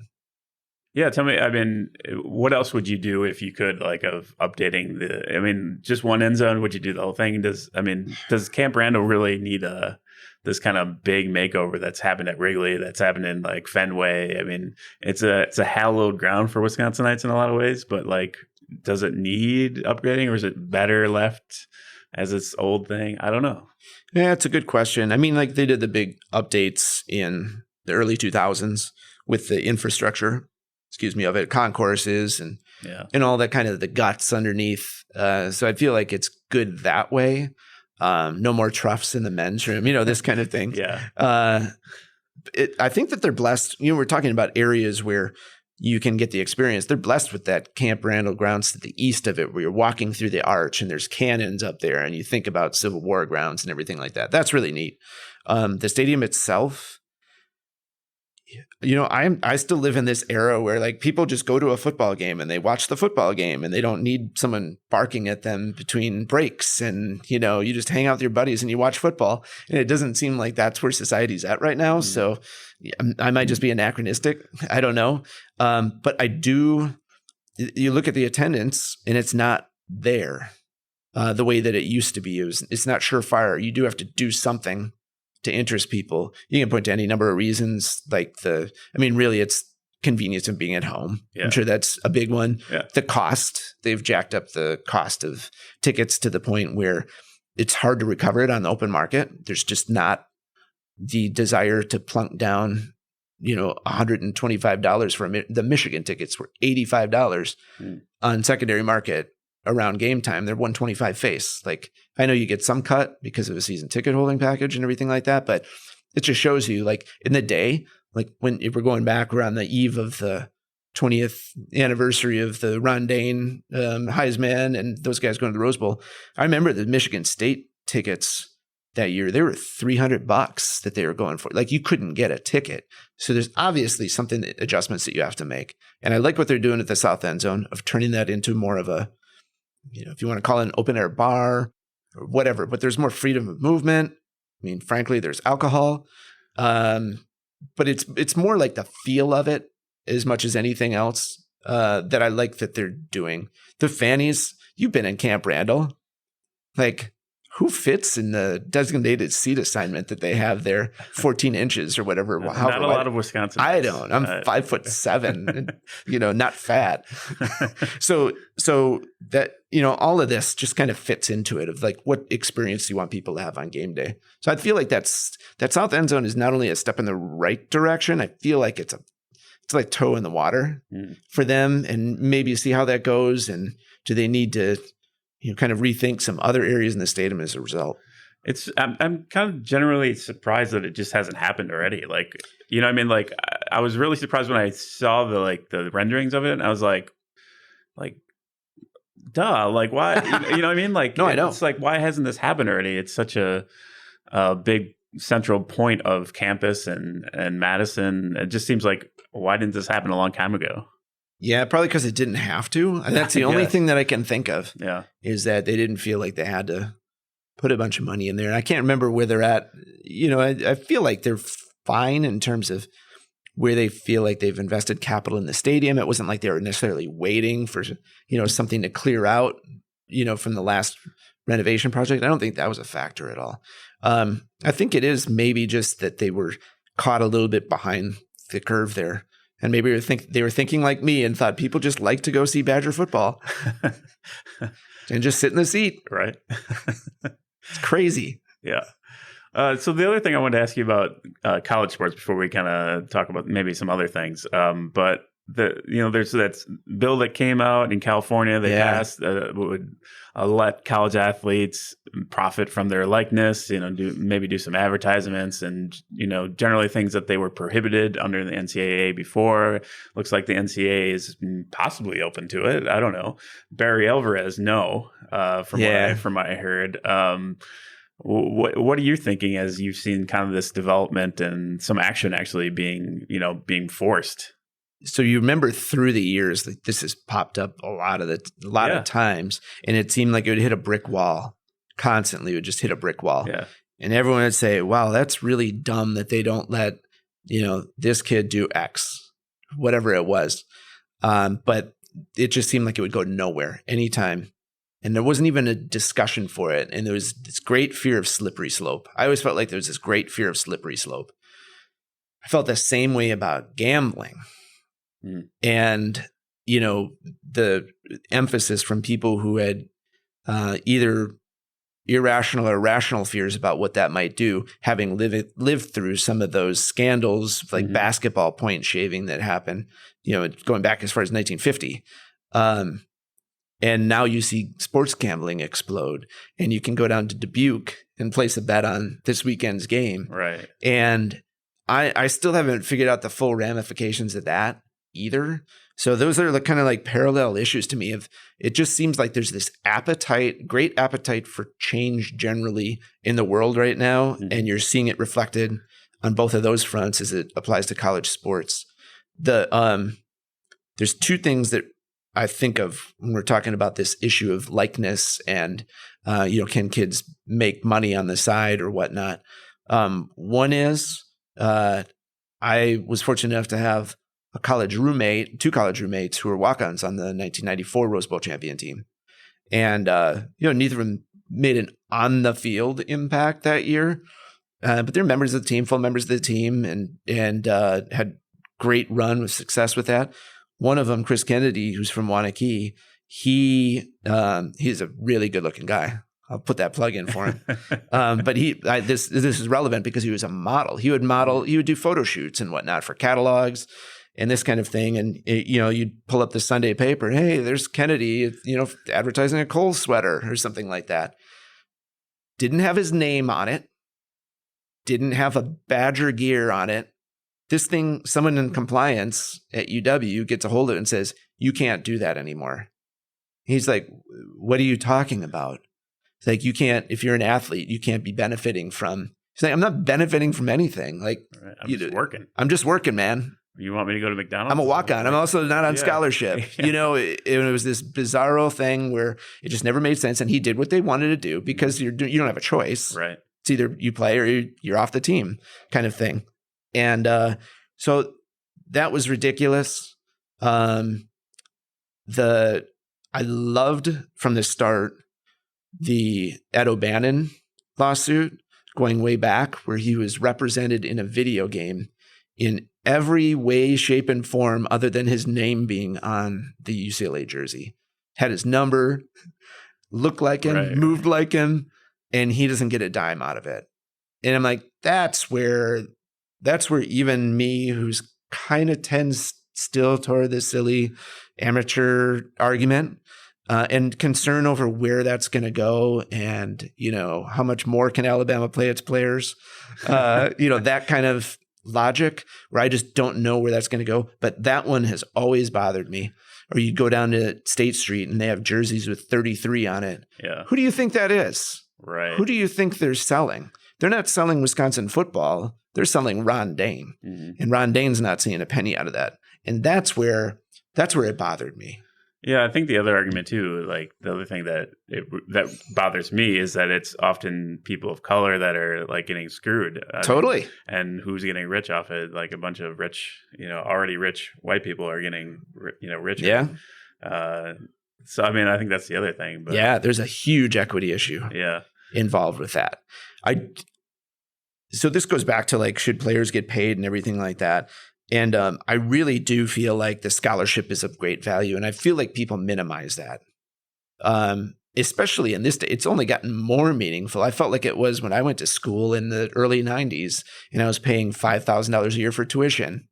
[SPEAKER 1] Yeah, tell me, I mean, what else would you do if you could, like, of updating just one end zone? Would you do the whole thing? Does Camp Randall really need this kind of big makeover that's happened at Wrigley, that's happened in like Fenway? I mean, it's a hallowed ground for Wisconsinites in a lot of ways, but like, does it need upgrading, or is it better left as its old thing? I don't know.
[SPEAKER 2] Yeah, it's a good question. I mean, like they did the big updates in the early 2000s with the infrastructure, of it, concourses and all that kind of the guts underneath. So I feel like it's good that way. No more troughs in the men's room, this kind of thing. I think that they're blessed. We're talking about areas where you can get the experience. They're blessed with that Camp Randall grounds to the east of it, where you're walking through the arch and there's cannons up there and you think about Civil War grounds and everything like that. That's really neat. The stadium itself, I still live in this era where like people just go to a football game and they watch the football game and they don't need someone barking at them between breaks, and you just hang out with your buddies and you watch football. And it doesn't seem like that's where society's at right now. So I might just be anachronistic. I don't know. But I do you look at the attendance and it's not there the way that it used to be. It's not surefire. You do have to do something to interest people. You can point to any number of reasons, really it's convenience of being at home. Yeah. I'm sure that's a big one. Yeah. The cost, they've jacked up the cost of tickets to the point where it's hard to recover it on the open market. There's just not the desire to plunk down, $125 for the Michigan tickets were $85 on secondary market around game time. They're $125 face. Like, I know you get some cut because of a season ticket holding package and everything like that, but it just shows you, like, in the day, like if we're going back, we're on the eve of the 20th anniversary of the Ron Dane, Heisman, and those guys going to the Rose Bowl. I remember the Michigan State tickets that year, they were $300 that they were going for. Like, you couldn't get a ticket. So there's obviously adjustments that you have to make. And I like what they're doing at the South End Zone of turning that into more of a, if you want to call it an open air bar or whatever, but there's more freedom of movement. I mean, frankly, there's alcohol. But it's more like the feel of it as much as anything else that I like that they're doing. The fannies, you've been in Camp Randall. Like, who fits in the designated seat assignment that they have there, 14 inches or whatever?
[SPEAKER 1] Not a lot of Wisconsin.
[SPEAKER 2] I don't. I'm 5'7", not fat. So that, all of this just kind of fits into it of like, what experience do you want people to have on game day? So I feel like that South End Zone is not only a step in the right direction. I feel like it's like toe in the water for them, and maybe see how that goes. And do they need to, kind of rethink some other areas in the stadium as a result?
[SPEAKER 1] I'm kind of generally surprised that it just hasn't happened already. Like, Like, I was really surprised when I saw the renderings of it, and I was like, duh, like, why? You know what I mean? Like,
[SPEAKER 2] no, I know.
[SPEAKER 1] It's like, why hasn't this happened already? It's such a big central point of campus and Madison. It just seems like, why didn't this happen a long time ago?
[SPEAKER 2] Yeah, probably because it didn't have to. And that's the only thing that I can think of.
[SPEAKER 1] Yeah,
[SPEAKER 2] is that they didn't feel like they had to put a bunch of money in there. And I can't remember where they're at. I feel like they're fine in terms of where they feel like they've invested capital in the stadium. It wasn't like they were necessarily waiting for, something to clear out, from the last renovation project. I don't think that was a factor at all. I think it is maybe just that they were caught a little bit behind the curve there. And maybe they were thinking like me and thought people just like to go see Badger football and just sit in the seat.
[SPEAKER 1] Right.
[SPEAKER 2] It's crazy.
[SPEAKER 1] Yeah. So the other thing I wanted to ask you about college sports before we kind of talk about maybe some other things. But there's that bill that came out in California that passed would let college athletes profit from their likeness, do some advertisements and, generally things that they were prohibited under the NCAA before. Looks like the NCAA is possibly open to it. I don't know. Barry Alvarez, no, from what I heard. What are you thinking as you've seen kind of this development and some action actually being forced?
[SPEAKER 2] So you remember through the years, like, this has popped up a lot of times, and it seemed like it would hit a brick wall constantly. It would just hit a brick wall.
[SPEAKER 1] Yeah.
[SPEAKER 2] And everyone would say, wow, that's really dumb that they don't let, this kid do X, whatever it was. But it just seemed like it would go nowhere anytime. And there wasn't even a discussion for it. And there was this great fear of slippery slope. I always felt like there was this great fear of slippery slope. I felt the same way about gambling. And, the emphasis from people who had either irrational or rational fears about what that might do, having lived through some of those scandals like basketball point shaving that happened, going back as far as 1950. And now you see sports gambling explode, and you can go down to Dubuque and place a bet on this weekend's game.
[SPEAKER 1] Right.
[SPEAKER 2] And I still haven't figured out the full ramifications of that either. So those are the kind of like parallel issues to me. It just seems like there's this great appetite for change generally in the world right now. And you're seeing it reflected on both of those fronts as it applies to college sports. There's two things that I think of when we're talking about this issue of likeness and, can kids make money on the side or whatnot? One is, I was fortunate enough to have two college roommates who were walk-ons on the 1994 Rose Bowl champion team. And, neither of them made an on-the-field impact that year, but they're members of the team, full members of the team, and had great run with success with that. One of them, Chris Kennedy, who's from Wanakee, he's a really good-looking guy. I'll put that plug in for him. But this is relevant because he was a model. He would do photo shoots and whatnot for catalogs and this kind of thing. And, you'd pull up the Sunday paper. Hey, there's Kennedy, advertising a Kohl's sweater or something like that. Didn't have his name on it. Didn't have a Badger gear on it. This thing, someone in compliance at UW gets a hold of it and says, you can't do that anymore. He's like, what are you talking about? It's like, you can't, if you're an athlete, you can't be benefiting from. He's like, I'm not benefiting from anything. Like,
[SPEAKER 1] right. I'm just working.
[SPEAKER 2] I'm just working, man.
[SPEAKER 1] You want me to go to McDonald's?
[SPEAKER 2] I'm a walk-on. I'm also not on scholarship.
[SPEAKER 1] Yeah.
[SPEAKER 2] It was this bizarro thing where it just never made sense. And he did what they wanted to do because you don't have a choice.
[SPEAKER 1] Right.
[SPEAKER 2] It's either you play or you're off the team kind of thing. And so that was ridiculous. I loved from the start the Ed O'Bannon lawsuit going way back, where he was represented in a video game in every way, shape, and form other than his name being on the UCLA jersey. Had his number, looked like him,
[SPEAKER 1] right.
[SPEAKER 2] Moved like him, and he doesn't get a dime out of it. And I'm like, that's where even me, who's kind of tends still toward the silly amateur argument, and concern over where that's going to go, and how much more can Alabama play its players, that kind of logic, where I just don't know where that's going to go. But that one has always bothered me. Or you go down to State Street and they have jerseys with 33 on it.
[SPEAKER 1] Yeah.
[SPEAKER 2] Who do you think that is?
[SPEAKER 1] Right.
[SPEAKER 2] Who do you think they're selling? They're not selling Wisconsin football. They're selling Ron Dane.
[SPEAKER 1] Mm-hmm.
[SPEAKER 2] And Ron Dane's not seeing a penny out of that. And that's where it bothered me.
[SPEAKER 1] Yeah, I think the other argument too, like the other thing that bothers me is that it's often people of color that are like getting screwed.
[SPEAKER 2] Totally.
[SPEAKER 1] And who's getting rich off it? Like a bunch of rich, already rich white people are getting, richer.
[SPEAKER 2] Yeah.
[SPEAKER 1] So, I mean, I think that's the other thing. But
[SPEAKER 2] yeah, there's a huge equity issue involved with that. So this goes back to like, should players get paid and everything like that? And I really do feel like the scholarship is of great value. And I feel like people minimize that, especially in this day. It's only gotten more meaningful. I felt like it was when I went to school in the early 90s and I was paying $5,000 a year for tuition.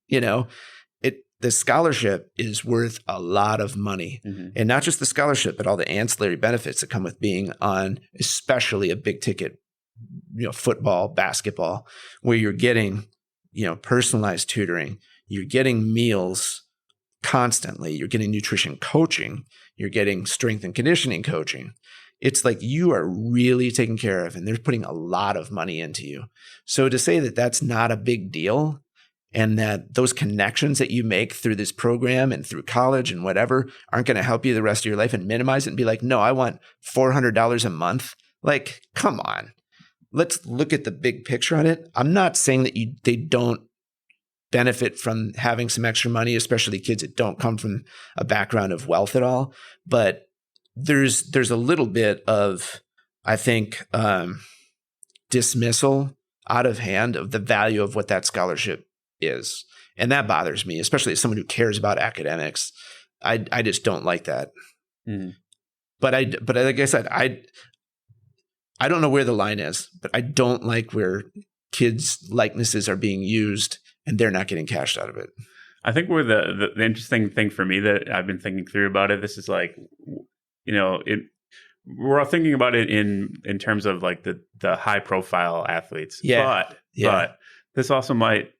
[SPEAKER 2] The scholarship is worth a lot of money. Mm-hmm. And not just the scholarship, but all the ancillary benefits that come with being on especially a big ticket, football, basketball, where you're getting personalized tutoring, you're getting meals constantly, you're getting nutrition coaching, you're getting strength and conditioning coaching. It's like you are really taken care of, and they're putting a lot of money into you. So to say that that's not a big deal, and that those connections that you make through this program and through college and whatever aren't going to help you the rest of your life, and minimize it and be like, no, I want $400 a month. Like, come on. Let's look at the big picture on it. I'm not saying that they don't benefit from having some extra money, especially kids that don't come from a background of wealth at all. But there's a little bit of, I think, dismissal out of hand of the value of what that scholarship is. And that bothers me, especially as someone who cares about academics. I just don't like that. Mm. But like I said, I don't know where the line is, but I don't like where kids' likenesses are being used and they're not getting cashed out of it.
[SPEAKER 1] I think where the interesting thing for me that I've been thinking through about it, this is like, we're all thinking about it in terms of like the high profile athletes.
[SPEAKER 2] Yeah.
[SPEAKER 1] But this also might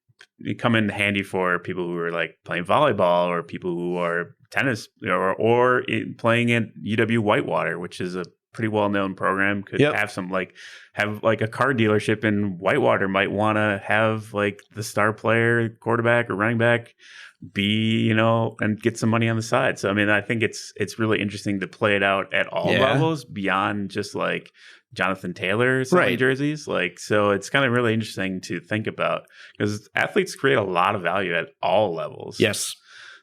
[SPEAKER 1] come in handy for people who are like playing volleyball or people who are tennis or playing at UW Whitewater, which is a pretty well-known program. Could have some have a car dealership in Whitewater might want to have like the star player, quarterback or running back be, and get some money on the side. So, I mean, I think it's really interesting to play it out at all levels beyond just like Jonathan Taylor selling
[SPEAKER 2] Right.
[SPEAKER 1] jerseys. Like, so it's kind of really interesting to think about because athletes create a lot of value at all levels.
[SPEAKER 2] Yes.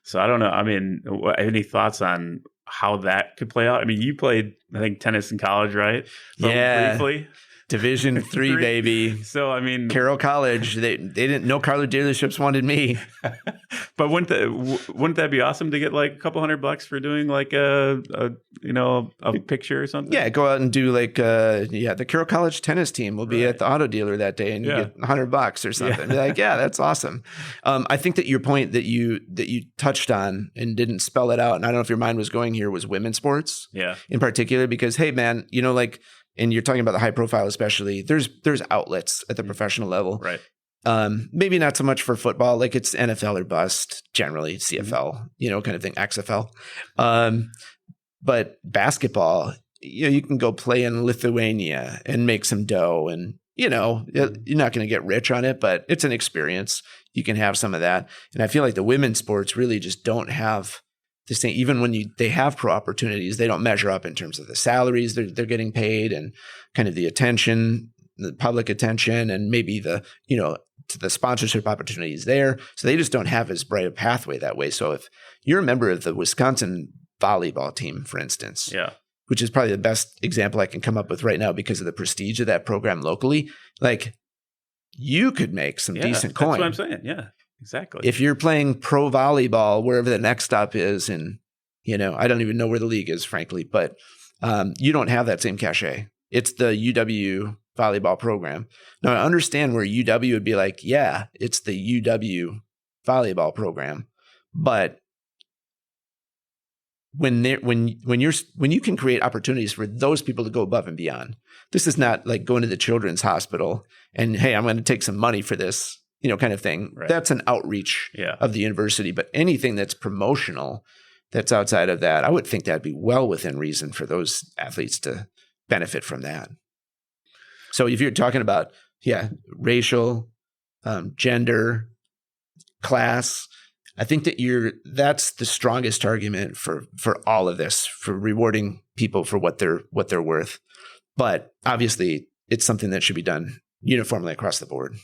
[SPEAKER 1] So I don't know. I mean, any thoughts on how that could play out? I mean, you played, I think, tennis in college, right? Briefly.
[SPEAKER 2] Division III, baby.
[SPEAKER 1] So, I mean,
[SPEAKER 2] Carroll College, they didn't know car dealerships wanted me.
[SPEAKER 1] but wouldn't that be awesome to get like a couple $100 for doing like a picture or something?
[SPEAKER 2] Yeah, go out and do like the Carroll College tennis team will be at the auto dealer that day, and you get $100 or something. Be like, yeah, that's awesome. I think that your point that you touched on and didn't spell it out, and I don't know if your mind was going here, was women's sports, in particular, because hey, man, like. And you're talking about the high profile, especially. There's outlets at the professional level,
[SPEAKER 1] right?
[SPEAKER 2] Maybe not so much for football, like it's NFL or bust, generally CFL, kind of thing, XFL. But basketball, you can go play in Lithuania and make some dough, and you're not going to get rich on it, but it's an experience. You can have some of that, and I feel like the women's sports really just don't have the same. Even when they have pro opportunities, they don't measure up in terms of the salaries they're getting paid and kind of the attention, the public attention, and maybe the sponsorship opportunities there. So they just don't have as bright a pathway that way. So if you're a member of the Wisconsin volleyball team, for instance, which is probably the best example I can come up with right now because of the prestige of that program locally, like you could make some decent coin.
[SPEAKER 1] That's what I'm saying. Yeah. Exactly.
[SPEAKER 2] If you're playing pro volleyball, wherever the next stop is, and I don't even know where the league is, frankly, but you don't have that same cachet. It's the UW volleyball program. Now I understand where UW would be like, yeah, it's the UW volleyball program, but when you can create opportunities for those people to go above and beyond, this is not like going to the children's hospital and hey, I'm going to take some money for this. Kind of thing. Right. That's an outreach of the university. But anything that's promotional, that's outside of that, I would think that'd be well within reason for those athletes to benefit from that. So if you're talking about, racial, gender, class, I think that that's the strongest argument for all of this, for rewarding people for what they're worth. But obviously, it's something that should be done uniformly across the board.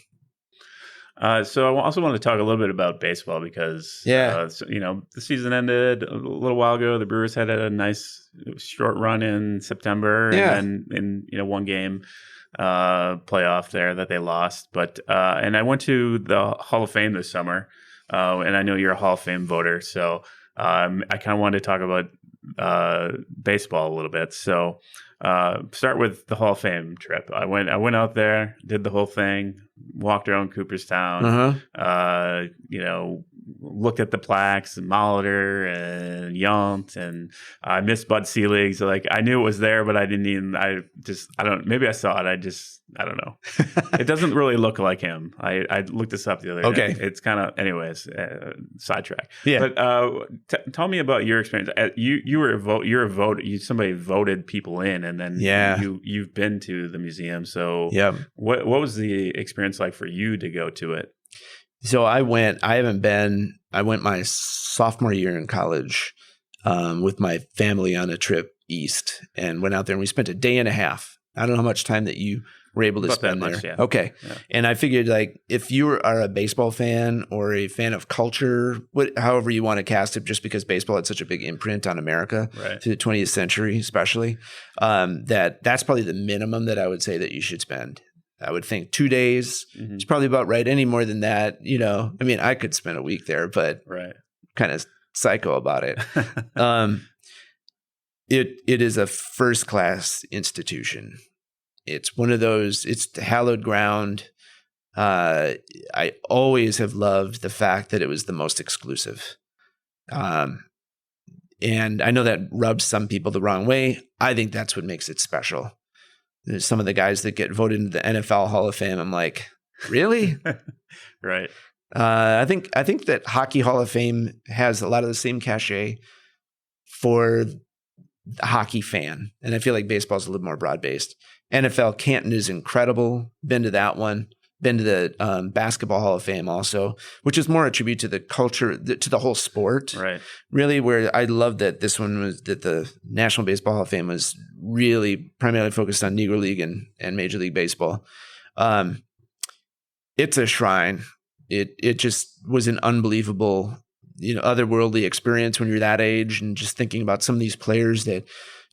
[SPEAKER 1] So I also want to talk a little bit about baseball because, the season ended a little while ago. The Brewers had a nice short run in September and then in one game playoff there that they lost. But and I went to the Hall of Fame this summer, and I know you're a Hall of Fame voter. So I kind of wanted to talk about baseball a little bit. So start with the Hall of Fame trip. I went out there, did the whole thing, walked around Cooperstown, looked at the plaques and Molitor and Yount, and I missed Bud Selig's. Like I knew it was there, but maybe I saw it. I don't know. It doesn't really look like him. I looked this up the other day. It's kind of, anyways, sidetrack. Yeah. But tell me about your experience. You're a voter. Somebody voted people in, and then you've been to the museum. So what was the experience like for you to go to it?
[SPEAKER 2] So I went my sophomore year in college with my family on a trip east, and went out there and we spent a day and a half. I don't know how much time that you were able to spend there. Yeah. Okay. Yeah. And I figured like if you are a baseball fan or a fan of culture, however you want to cast it, just because baseball had such a big imprint on America through the 20th century, especially, that's probably the minimum that I would say that you should spend. I would think 2 days is probably about right. Any more than that, I mean, I could spend a week there, but kind of psycho about it. It is a first class institution. It's one of those, it's hallowed ground. I always have loved the fact that it was the most exclusive. And I know that rubs some people the wrong way. I think that's what makes it special. There's some of the guys that get voted into the NFL Hall of Fame. I'm like, really?
[SPEAKER 1] Right.
[SPEAKER 2] I think that Hockey Hall of Fame has a lot of the same cachet for the hockey fan. And I feel like baseball is a little more broad-based. NFL Canton is incredible. Been to that one. been to the Basketball Hall of Fame also, which is more a tribute to the culture, to the whole sport.
[SPEAKER 1] Right.
[SPEAKER 2] Really, where I love that this one was that the National Baseball Hall of Fame was really primarily focused on Negro League and Major League Baseball. It's a shrine. It just was an unbelievable, otherworldly experience when you're that age, and just thinking about some of these players that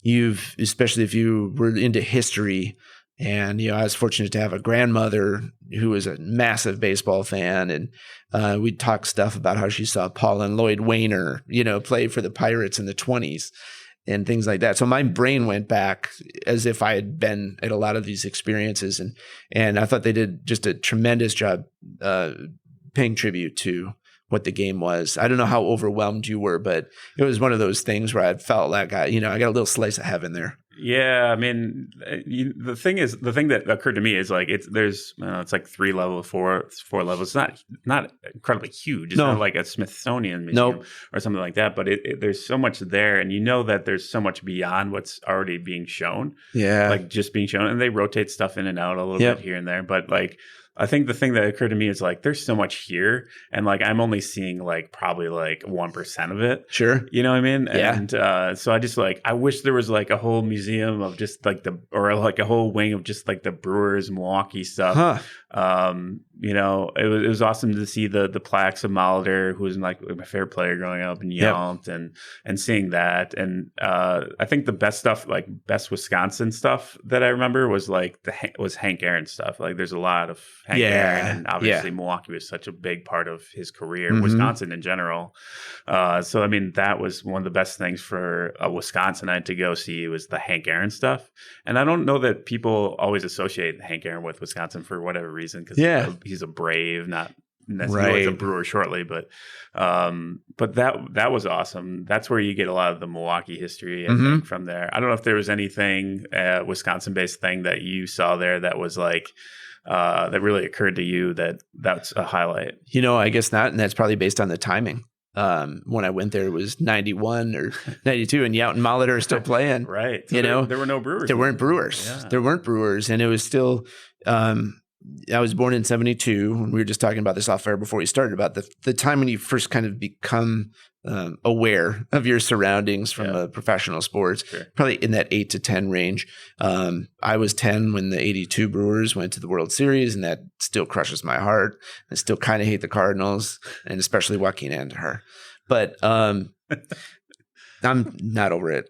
[SPEAKER 2] especially if you were into history. And, I was fortunate to have a grandmother who was a massive baseball fan. And we'd talk stuff about how she saw Paul and Lloyd Wainer, play for the Pirates in the 20s and things like that. So my brain went back as if I had been at a lot of these experiences. And I thought they did just a tremendous job paying tribute to what the game was. I don't know how overwhelmed you were, but it was one of those things where I felt like I got a little slice of heaven there.
[SPEAKER 1] Yeah, I mean, the thing that occurred to me is like it's like 3 levels, 4 levels. It's not incredibly huge. It's not like a Smithsonian museum or something like that. But there's so much there, and that there's so much beyond what's already being shown. Yeah, like just being shown, and they rotate stuff in and out a little bit here and there. But like, I think the thing that occurred to me is like there's so much here, and like I'm only seeing like probably like 1% of it. Sure, you know what I mean? Yeah. And so I just like I wish there was like a whole museum of just like or like a whole wing of just like the Brewers Milwaukee stuff. Huh. It was awesome to see the plaques of Molitor, who was like my favorite player growing up, and Yount, and seeing that. And I think the best stuff, like best Wisconsin stuff that I remember was like was Hank Aaron stuff. Like there's a lot of Hank Aaron, and obviously Milwaukee was such a big part of his career, Wisconsin in general. So I mean, that was one of the best things for a Wisconsinite to go see was the Hank Aaron stuff. And I don't know that people always associate Hank Aaron with Wisconsin for whatever reason, because he's a Brave, not necessarily a Brewer shortly, but that was awesome. That's where you get a lot of the Milwaukee history, I think, from there. I don't know if there was anything Wisconsin-based thing that you saw there that was like that really occurred to you that's a highlight.
[SPEAKER 2] I guess not, and that's probably based on the timing. When I went there, it was 91 or 92, and Yount and Molitor are still playing.
[SPEAKER 1] Right. So there were no Brewers.
[SPEAKER 2] There weren't Brewers. Yeah. There weren't Brewers, and it was still. I was born in 72, and we were just talking about this off air before we started about the time when you first kind of become aware of your surroundings from a professional sports, probably in that 8 to 10 range. I was 10 when the 82 Brewers went to the World Series, and that still crushes my heart. I still kind of hate the Cardinals, and especially Joaquin Andujar. But I'm not over it.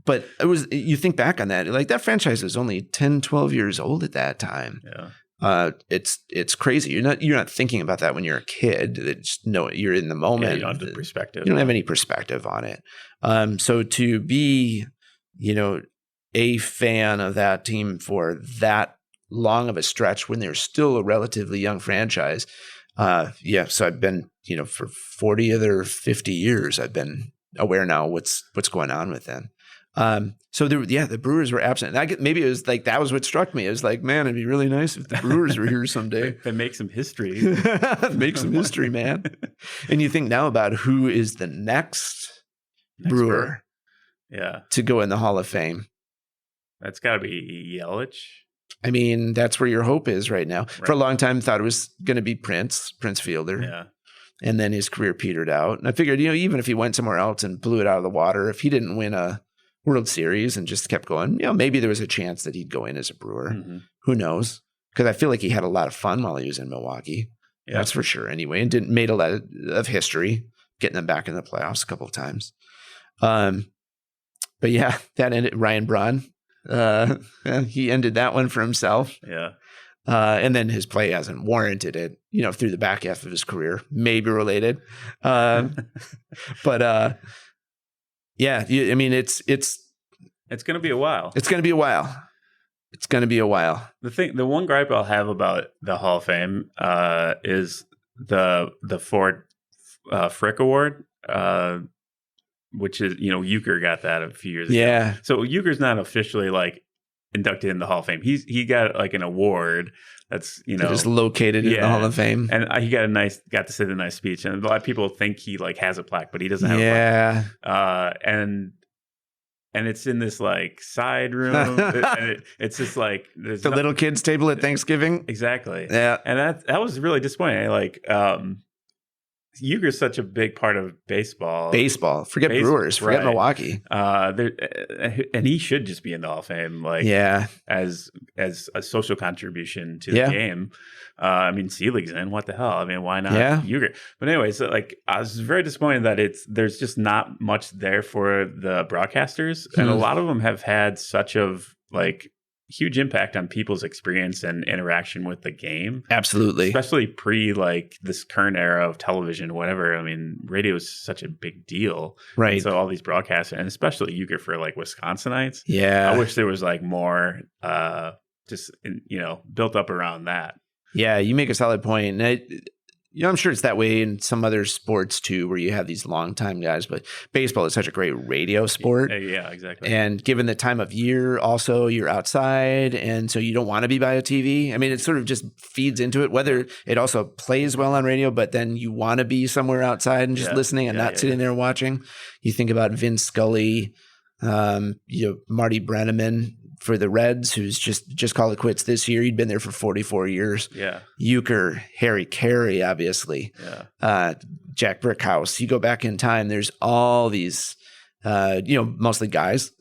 [SPEAKER 2] But it was, you think back on that, like that franchise was only 10, 12 years old at that time. Yeah. It's crazy. You're not thinking about that when you're a kid. Just know you're in the moment.
[SPEAKER 1] You don't have the perspective.
[SPEAKER 2] You don't have any perspective on it. So to be, a fan of that team for that long of a stretch when they're still a relatively young franchise. So I've been, for 40 other 50 years, I've been aware now what's going on with them. So the Brewers were absent. And maybe it was like, that was what struck me. It was like, man, it'd be really nice if the Brewers were here someday.
[SPEAKER 1] They make some history.
[SPEAKER 2] Make some history, man. And you think now about who is the next Brewer to go in the Hall of Fame.
[SPEAKER 1] That's got to be Yelich.
[SPEAKER 2] I mean, that's where your hope is right now. Right. For a long time, thought it was going to be Prince Fielder. Yeah. And then his career petered out. And I figured, even if he went somewhere else and blew it out of the water, if he didn't win a World Series and just kept going, maybe there was a chance that he'd go in as a Brewer. Mm-hmm. Who knows? Because I feel like he had a lot of fun while he was in Milwaukee. Yeah. That's for sure anyway. And made a lot of history, getting them back in the playoffs a couple of times. But yeah, that ended Ryan Braun. He ended that one for himself. Yeah. And then his play hasn't warranted it, through the back half of his career, maybe related. But yeah, I mean, it's
[SPEAKER 1] going to be a while.
[SPEAKER 2] It's going to be a while. It's going to be a while.
[SPEAKER 1] The one gripe I'll have about the Hall of Fame is the Ford Frick Award, which is, Euchre got that a few years ago. Yeah. So Euchre's not officially like inducted in the Hall of Fame. He got like an award that's,
[SPEAKER 2] that is located in the Hall of Fame.
[SPEAKER 1] And he got to say the nice speech. And a lot of people think he like has a plaque, but he doesn't have a plaque. And and it's in this like side room, and it's just like there's
[SPEAKER 2] the little kids table at Thanksgiving.
[SPEAKER 1] Exactly.
[SPEAKER 2] Yeah,
[SPEAKER 1] and that was really disappointing. Like, Euchre's such a big part of baseball.
[SPEAKER 2] Forget Brewers. Forget Milwaukee.
[SPEAKER 1] And he should just be in the Hall of Fame. Like, as a social contribution to the game. I mean, Selig's in. What the hell? I mean, why not Euchre? But anyway, so like, I was very disappointed that there's just not much there for the broadcasters, and a lot of them have had such of like huge impact on people's experience and interaction with the game.
[SPEAKER 2] Absolutely.
[SPEAKER 1] Especially pre like this current era of television, whatever. I mean, radio is such a big deal.
[SPEAKER 2] Right.
[SPEAKER 1] And so all these broadcasters, and especially Euchre for like Wisconsinites.
[SPEAKER 2] Yeah.
[SPEAKER 1] I wish there was like more built up around that.
[SPEAKER 2] Yeah, you make a solid point. And I'm sure it's that way in some other sports too, where you have these longtime guys. But baseball is such a great radio sport.
[SPEAKER 1] Yeah, exactly.
[SPEAKER 2] And given the time of year, also you're outside, and so you don't want to be by a TV. I mean, it sort of just feeds into it. Whether it also plays well on radio, but then you want to be somewhere outside and just listening and not sitting there watching. You think about Vince Scully, Marty Brennaman for the Reds, who's just called it quits this year. He'd been there for 44 years.
[SPEAKER 1] Yeah.
[SPEAKER 2] Euchre, Harry Carey, obviously.
[SPEAKER 1] Yeah.
[SPEAKER 2] Jack Brickhouse. You go back in time, there's all these, mostly guys,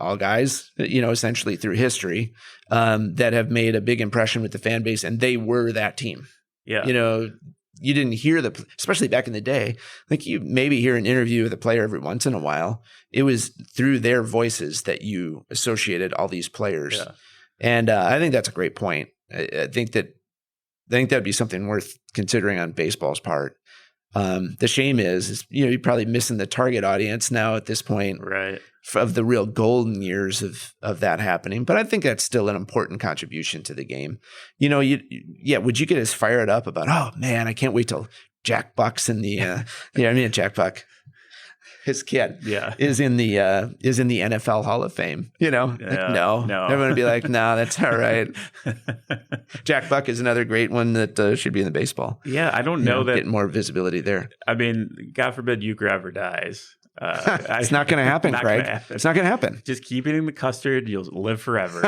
[SPEAKER 2] all guys, essentially through history, that have made a big impression with the fan base, and they were that team.
[SPEAKER 1] Yeah.
[SPEAKER 2] You didn't hear especially back in the day, like you maybe hear an interview with a player every once in a while. It was through their voices that you associated all these players.
[SPEAKER 1] Yeah.
[SPEAKER 2] And I think that's a great point. I think that'd be something worth considering on baseball's part. The shame is you're probably missing the target audience now at this point,
[SPEAKER 1] right,
[SPEAKER 2] of the real golden years of that happening. But I think that's still an important contribution to the game. Would you get as fired up about, oh man, I can't wait till Jack Buck's in the Jack Buck, his kid, is in the NFL Hall of Fame. No. Everyone would be like, no, that's all right. Jack Buck is another great one that should be in the baseball.
[SPEAKER 1] Yeah, I don't know that
[SPEAKER 2] getting more visibility there.
[SPEAKER 1] I mean, God forbid Euchre ever dies.
[SPEAKER 2] It's not going to happen, Craig. It's not going to happen.
[SPEAKER 1] Just keep eating the custard; you'll live forever.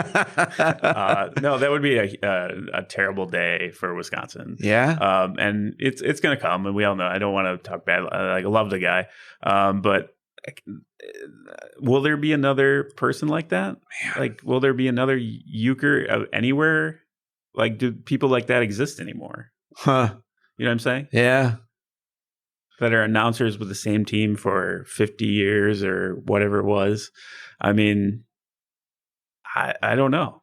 [SPEAKER 1] No, that would be a terrible day for Wisconsin.
[SPEAKER 2] Yeah,
[SPEAKER 1] and it's going to come, and we all know. I don't want to talk bad. I love the guy, but will there be another person like that? Man. Like, will there be another Euchre anywhere? Like, do people like that exist anymore?
[SPEAKER 2] Huh?
[SPEAKER 1] You know what I'm saying?
[SPEAKER 2] Yeah.
[SPEAKER 1] That are announcers with the same team for 50 years or whatever it was. I mean, I don't know.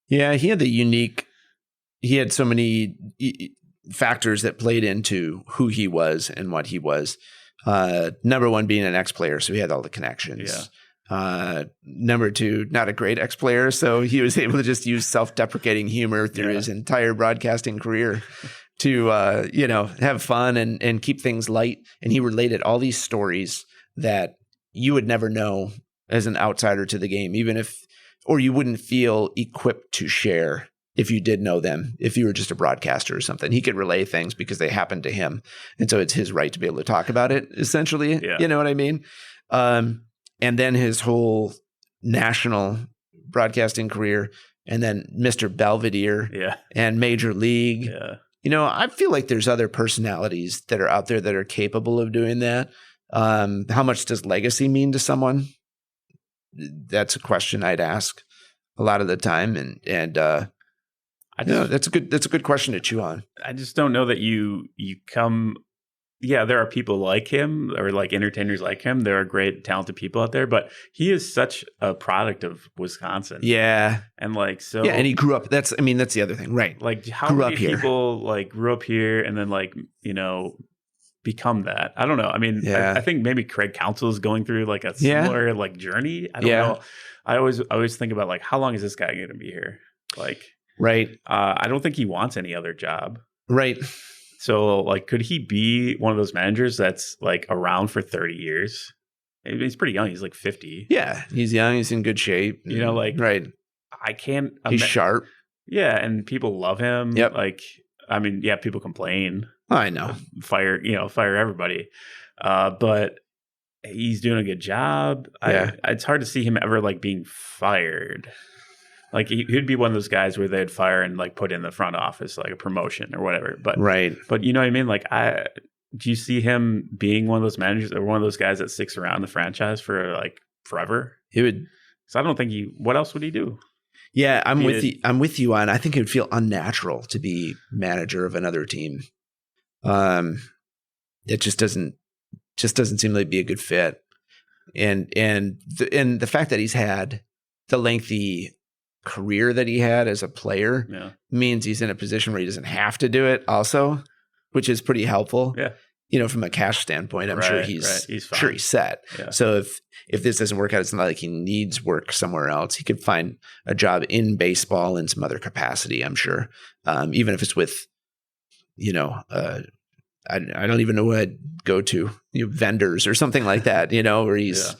[SPEAKER 2] Yeah, he had so many factors that played into who he was and what he was. Number one, being an ex-player, so he had all the connections.
[SPEAKER 1] Yeah.
[SPEAKER 2] Number two, not a great ex-player, so he was able to just use self-deprecating humor through his entire broadcasting career to have fun and keep things light. And he related all these stories that you would never know as an outsider to the game, or you wouldn't feel equipped to share if you did know them, if you were just a broadcaster or something. He could relay things because they happened to him. And so it's his right to be able to talk about it, essentially.
[SPEAKER 1] Yeah.
[SPEAKER 2] You know what I mean? And then his whole national broadcasting career, and then Mr. Belvedere and Major League.
[SPEAKER 1] Yeah.
[SPEAKER 2] I feel like there's other personalities that are out there that are capable of doing that. How much does legacy mean to someone? That's a question I'd ask a lot of the time. And that's a good question to chew on.
[SPEAKER 1] I just don't know that you come. Yeah, there are people like him, or like entertainers like him. There are great, talented people out there, but he is such a product of Wisconsin.
[SPEAKER 2] Yeah.
[SPEAKER 1] And
[SPEAKER 2] and he grew up. That's the other thing, right?
[SPEAKER 1] Like, how many people like grew up here and then become that? I don't know. I mean, I think maybe Craig Counsell is going through like a similar like journey. I don't know. I always think about like, how long is this guy going to be here? Like,
[SPEAKER 2] right.
[SPEAKER 1] I don't think he wants any other job.
[SPEAKER 2] Right.
[SPEAKER 1] So, like, could he be one of those managers that's like around for 30 years? He's pretty young. He's like 50.
[SPEAKER 2] Yeah, he's young. He's in good shape.
[SPEAKER 1] Right. I can't.
[SPEAKER 2] He's sharp.
[SPEAKER 1] Yeah, and people love him.
[SPEAKER 2] Yep.
[SPEAKER 1] Like, I mean, people complain.
[SPEAKER 2] I know.
[SPEAKER 1] Fire everybody. But he's doing a good job.
[SPEAKER 2] Yeah.
[SPEAKER 1] It's hard to see him ever like being fired. Like he'd be one of those guys where they'd fire and like put in the front office like a promotion or whatever. But
[SPEAKER 2] Right.
[SPEAKER 1] But you know what I mean? Like do you see him being one of those managers or one of those guys that sticks around the franchise for like forever?
[SPEAKER 2] He would.
[SPEAKER 1] So I don't think what else would he do?
[SPEAKER 2] Yeah, I'm with you on. I think it would feel unnatural to be manager of another team. It just doesn't seem like be a good fit. And the fact that he's had the lengthy career that he had as a player means he's in a position where he doesn't have to do it also, which is pretty helpful.
[SPEAKER 1] Yeah.
[SPEAKER 2] You know, from a cash standpoint, I'm sure he's
[SPEAKER 1] fine.
[SPEAKER 2] sure he's set. Yeah. So if this doesn't work out, it's not like he needs work somewhere else. He could find a job in baseball in some other capacity, I'm sure. Even if it's with, I don't even know what I'd go to, vendors or something like that, where he's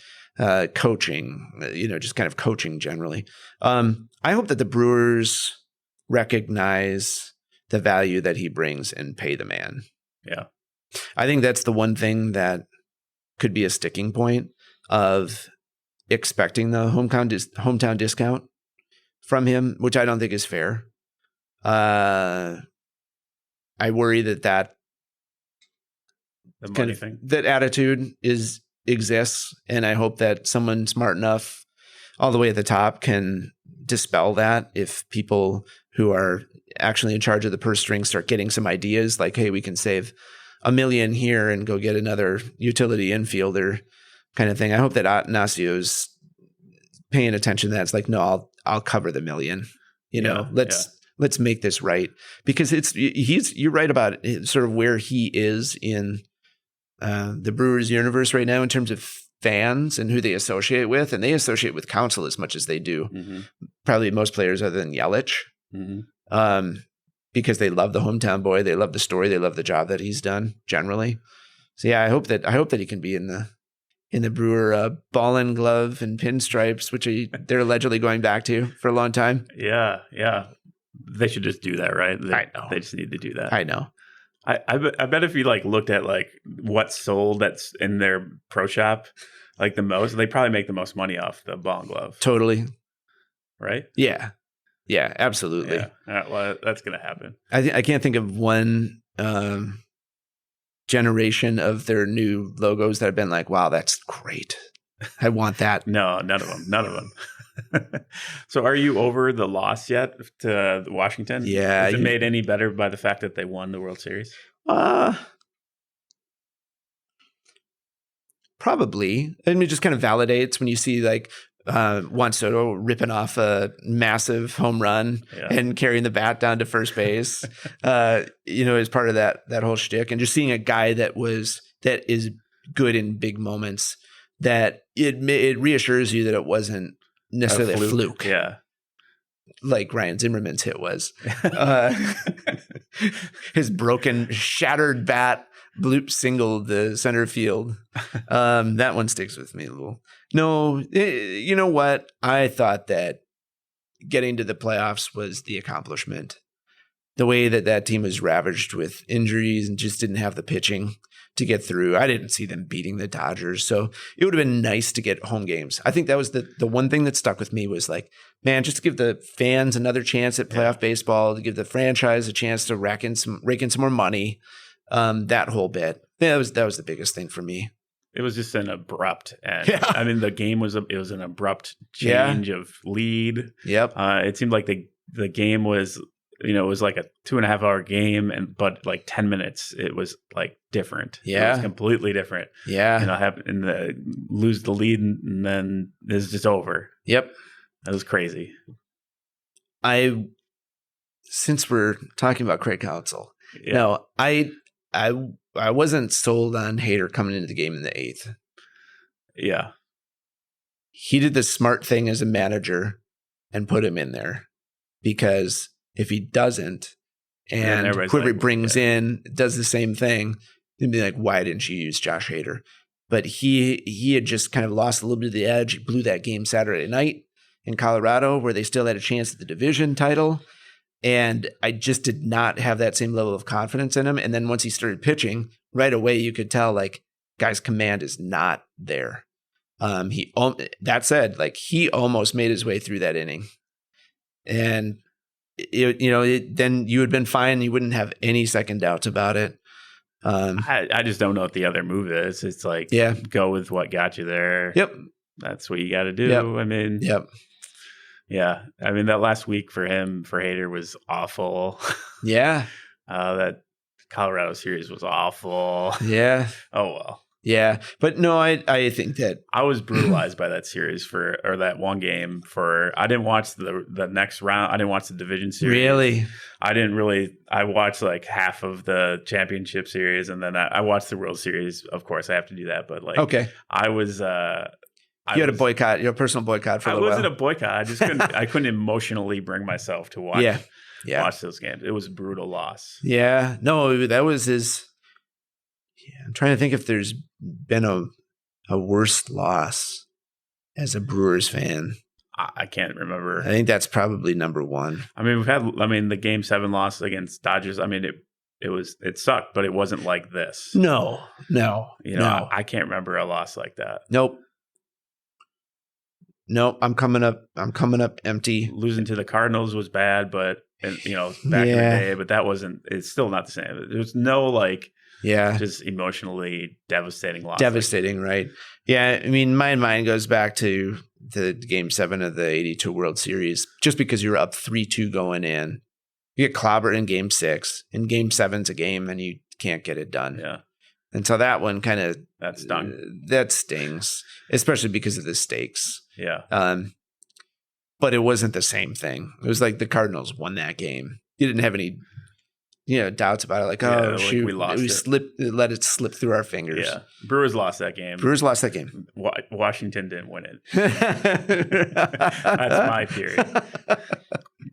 [SPEAKER 2] coaching, just kind of coaching generally. I hope that the Brewers recognize the value that he brings and pay the man.
[SPEAKER 1] Yeah.
[SPEAKER 2] I think that's the one thing that could be a sticking point of expecting the hometown discount from him, which I don't think is fair. I worry that
[SPEAKER 1] the money thing,
[SPEAKER 2] that attitude exists, and I hope that someone smart enough all the way at the top can dispel that. If people who are actually in charge of the purse string start getting some ideas like, hey, we can save $1 million here and go get another utility infielder kind of thing. I hope that Nacio's paying attention to that. It's like, no, I'll cover the $1 million. Let's make this right, because you're right about sort of where he is in the Brewers universe right now in terms of fans and who they associate with, and they associate with Counsell as much as they do. Mm-hmm. Probably most players other than Yelich. Mm-hmm. Because they love the hometown boy, they love the story, they love the job that he's done generally. So yeah, I hope that he can be in the Brewer ball and glove and pinstripes, which they're allegedly going back to for a long time.
[SPEAKER 1] Yeah. They should just do that, right?
[SPEAKER 2] I know.
[SPEAKER 1] They just need to do that.
[SPEAKER 2] I know.
[SPEAKER 1] I bet if you like looked at like what's sold that's in their pro shop, like the most, they probably make the most money off the ball and glove.
[SPEAKER 2] Totally.
[SPEAKER 1] Right?
[SPEAKER 2] Yeah. Yeah, absolutely.
[SPEAKER 1] Yeah. All right, well, that's going to happen.
[SPEAKER 2] I can't think of one generation of their new logos that have been like, wow, that's great. I want that.
[SPEAKER 1] No, none of them. So are you over the loss yet to Washington?
[SPEAKER 2] Yeah.
[SPEAKER 1] Is it made any better by the fact that they won the World Series?
[SPEAKER 2] Probably. I mean, it just kind of validates when you see like Juan Soto ripping off a massive home run and carrying the bat down to first base, as part of that whole shtick, and just seeing a guy that is good in big moments, that it reassures you that it wasn't necessarily a fluke.
[SPEAKER 1] Yeah.
[SPEAKER 2] Like Ryan Zimmerman's hit was. His broken, shattered bat bloop singled the center field. That one sticks with me a little. No, you know what? I thought that getting to the playoffs was the accomplishment. The way that team was ravaged with injuries and just didn't have the pitching to get through. I didn't see them beating the Dodgers. So it would have been nice to get home games. I think that was the one thing that stuck with me was like, man, just to give the fans another chance at playoff baseball, to give the franchise a chance to rake in some more money. That whole bit. Yeah, that was the biggest thing for me.
[SPEAKER 1] It was just an abrupt end. Yeah. I mean, the game was an abrupt change of lead.
[SPEAKER 2] Yep.
[SPEAKER 1] It seemed like the game was, it was like a 2.5 hour game, but like 10 minutes, it was like different.
[SPEAKER 2] Yeah.
[SPEAKER 1] It was completely different.
[SPEAKER 2] Yeah.
[SPEAKER 1] Lose the lead and then it's just over.
[SPEAKER 2] Yep.
[SPEAKER 1] That was crazy.
[SPEAKER 2] Since we're talking about Craig Counsell, no, I wasn't sold on Hader coming into the game in the 8th.
[SPEAKER 1] Yeah.
[SPEAKER 2] He did the smart thing as a manager and put him in there, because if he doesn't and whoever brings in does the same thing, they'd be like, why didn't you use Josh Hader? But he had just kind of lost a little bit of the edge. He blew that game Saturday night in Colorado where they still had a chance at the division title. And I just did not have that same level of confidence in him. And then once he started pitching, right away you could tell, like, Guy's command is not there. That said, like he almost made his way through that inning, and then you had been fine. You wouldn't have any second doubts about it.
[SPEAKER 1] I just don't know what the other move is. It's like, go with what got you there.
[SPEAKER 2] Yep.
[SPEAKER 1] That's what you got to do.
[SPEAKER 2] Yep.
[SPEAKER 1] I mean, yeah. I mean, that last week for him, for Hader, was awful.
[SPEAKER 2] Yeah.
[SPEAKER 1] That Colorado series was awful.
[SPEAKER 2] Yeah.
[SPEAKER 1] Oh, well.
[SPEAKER 2] Yeah. But no, I think that
[SPEAKER 1] I was brutalized by that series or that one game I didn't watch the next round. I didn't watch the division series.
[SPEAKER 2] Really?
[SPEAKER 1] I watched like half of the championship series, and then I watched the World Series. Of course, I have to do that. But like,
[SPEAKER 2] okay.
[SPEAKER 1] I was,
[SPEAKER 2] you had a boycott, your personal boycott for a little while.
[SPEAKER 1] I wasn't a boycott. I just couldn't emotionally bring myself to watch those games. It was a brutal loss.
[SPEAKER 2] Yeah. No, that was his. Yeah, I'm trying to think if there's been a worse loss as a Brewers fan.
[SPEAKER 1] I can't remember.
[SPEAKER 2] I think that's probably number one.
[SPEAKER 1] I mean, the Game 7 loss against Dodgers. I mean, it sucked, but it wasn't like this.
[SPEAKER 2] No.
[SPEAKER 1] I can't remember a loss like that.
[SPEAKER 2] Nope. I'm coming up empty.
[SPEAKER 1] Losing to the Cardinals was bad, but back in the day, but it's still not the same. There's no just emotionally devastating loss.
[SPEAKER 2] Devastating, right? Yeah, I mean, my mind goes back to the Game 7 of the 82 World Series. Just because you're up 3-2 going in, you get clobbered in Game 6. In Game 7's a game, and you can't get it done.
[SPEAKER 1] Yeah.
[SPEAKER 2] And so that one kind of
[SPEAKER 1] that stung.
[SPEAKER 2] That stings, especially because of the stakes.
[SPEAKER 1] Yeah.
[SPEAKER 2] But it wasn't the same thing. It was like the Cardinals won that game. You didn't have any doubts about it. Like, shoot,
[SPEAKER 1] we lost
[SPEAKER 2] let it slip through our fingers.
[SPEAKER 1] Yeah. Brewers lost that game. Washington didn't win it. That's my theory.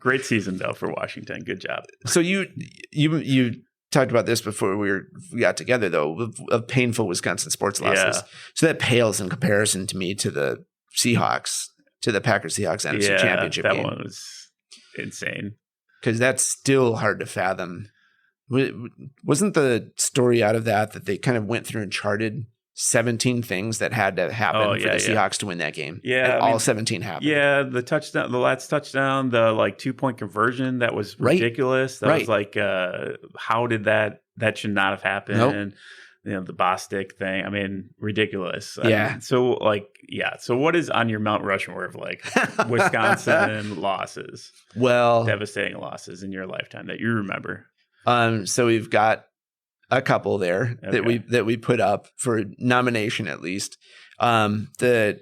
[SPEAKER 1] Great season though for Washington. Good job.
[SPEAKER 2] So you talked about this before we got together though, of painful Wisconsin sports losses. Yeah. So that pales in comparison to me to the Seahawks, to the Packers Seahawks NFC Championship game.
[SPEAKER 1] That one was insane.
[SPEAKER 2] Because that's still hard to fathom. Wasn't the story out of that they kind of went through and charted 17 things that had to happen for the Seahawks to win that game?
[SPEAKER 1] Yeah.
[SPEAKER 2] And all 17 happened.
[SPEAKER 1] Yeah. The touchdown, the last touchdown, the 2-point conversion, that was ridiculous. That was like, how did that should not have happened?
[SPEAKER 2] Nope.
[SPEAKER 1] The Bostic thing. I mean, ridiculous.
[SPEAKER 2] Yeah.
[SPEAKER 1] So what is on your Mount Rushmore of Wisconsin losses?
[SPEAKER 2] Well,
[SPEAKER 1] devastating losses in your lifetime that you remember.
[SPEAKER 2] So we've got a couple there that we put up for nomination at least. The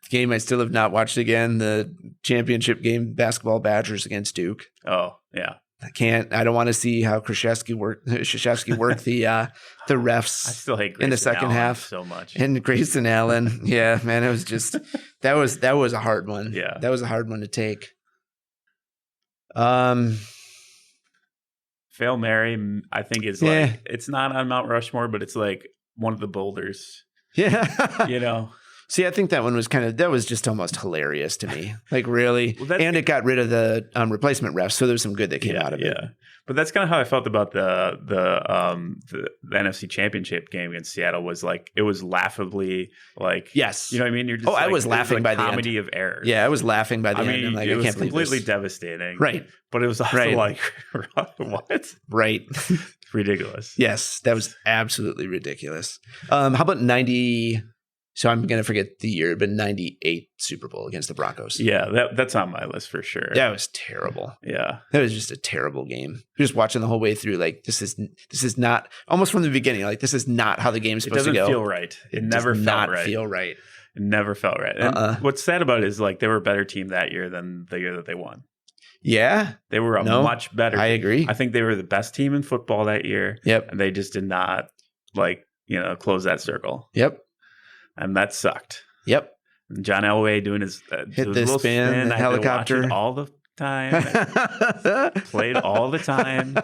[SPEAKER 2] game I still have not watched again, the championship game, basketball Badgers against Duke.
[SPEAKER 1] Oh, yeah.
[SPEAKER 2] I don't want to see how Krzyzewski worked the refs.
[SPEAKER 1] I still hate Grayson
[SPEAKER 2] in the second
[SPEAKER 1] Allen
[SPEAKER 2] half
[SPEAKER 1] so much.
[SPEAKER 2] And Grayson Allen. Yeah, man, it was just that was a hard one.
[SPEAKER 1] Yeah.
[SPEAKER 2] That was a hard one to take.
[SPEAKER 1] Fail Mary, I think is it's not on Mount Rushmore, but it's like one of the boulders.
[SPEAKER 2] Yeah. See, I think that one was that was just almost hilarious to me. Like, really? And it got rid of the replacement refs, so there's some good that came out of it.
[SPEAKER 1] Yeah. But that's kind of how I felt about the NFC Championship game against Seattle. Was like, it was laughably
[SPEAKER 2] yes,
[SPEAKER 1] you know what I mean? You're just
[SPEAKER 2] I was laughing by the end.
[SPEAKER 1] Comedy of errors.
[SPEAKER 2] Yeah, I was laughing by the end. I'm like,
[SPEAKER 1] it
[SPEAKER 2] I
[SPEAKER 1] was
[SPEAKER 2] can't believe
[SPEAKER 1] completely
[SPEAKER 2] this.
[SPEAKER 1] devastating,
[SPEAKER 2] right?
[SPEAKER 1] But it was also like, what?
[SPEAKER 2] Right?
[SPEAKER 1] Ridiculous.
[SPEAKER 2] Yes, that was absolutely ridiculous. How about 90? So I'm going to forget the year, but 98 Super Bowl against the Broncos.
[SPEAKER 1] Yeah, that's on my list for sure.
[SPEAKER 2] That was terrible.
[SPEAKER 1] Yeah.
[SPEAKER 2] That was just a terrible game. Just watching the whole way through, like, this is not, almost from the beginning, like, this is not how the game's supposed to go.
[SPEAKER 1] It doesn't feel right. It never felt right.
[SPEAKER 2] Feel right.
[SPEAKER 1] It never felt right. And what's sad about it is, they were a better team that year than the year that they won.
[SPEAKER 2] Yeah.
[SPEAKER 1] They were a much better team.
[SPEAKER 2] I agree.
[SPEAKER 1] I think they were the best team in football that year.
[SPEAKER 2] Yep.
[SPEAKER 1] And they just did not, close that circle.
[SPEAKER 2] Yep.
[SPEAKER 1] And that sucked.
[SPEAKER 2] Yep.
[SPEAKER 1] And John Elway doing his
[SPEAKER 2] little spin, the helicopter
[SPEAKER 1] all the time. Played all the time.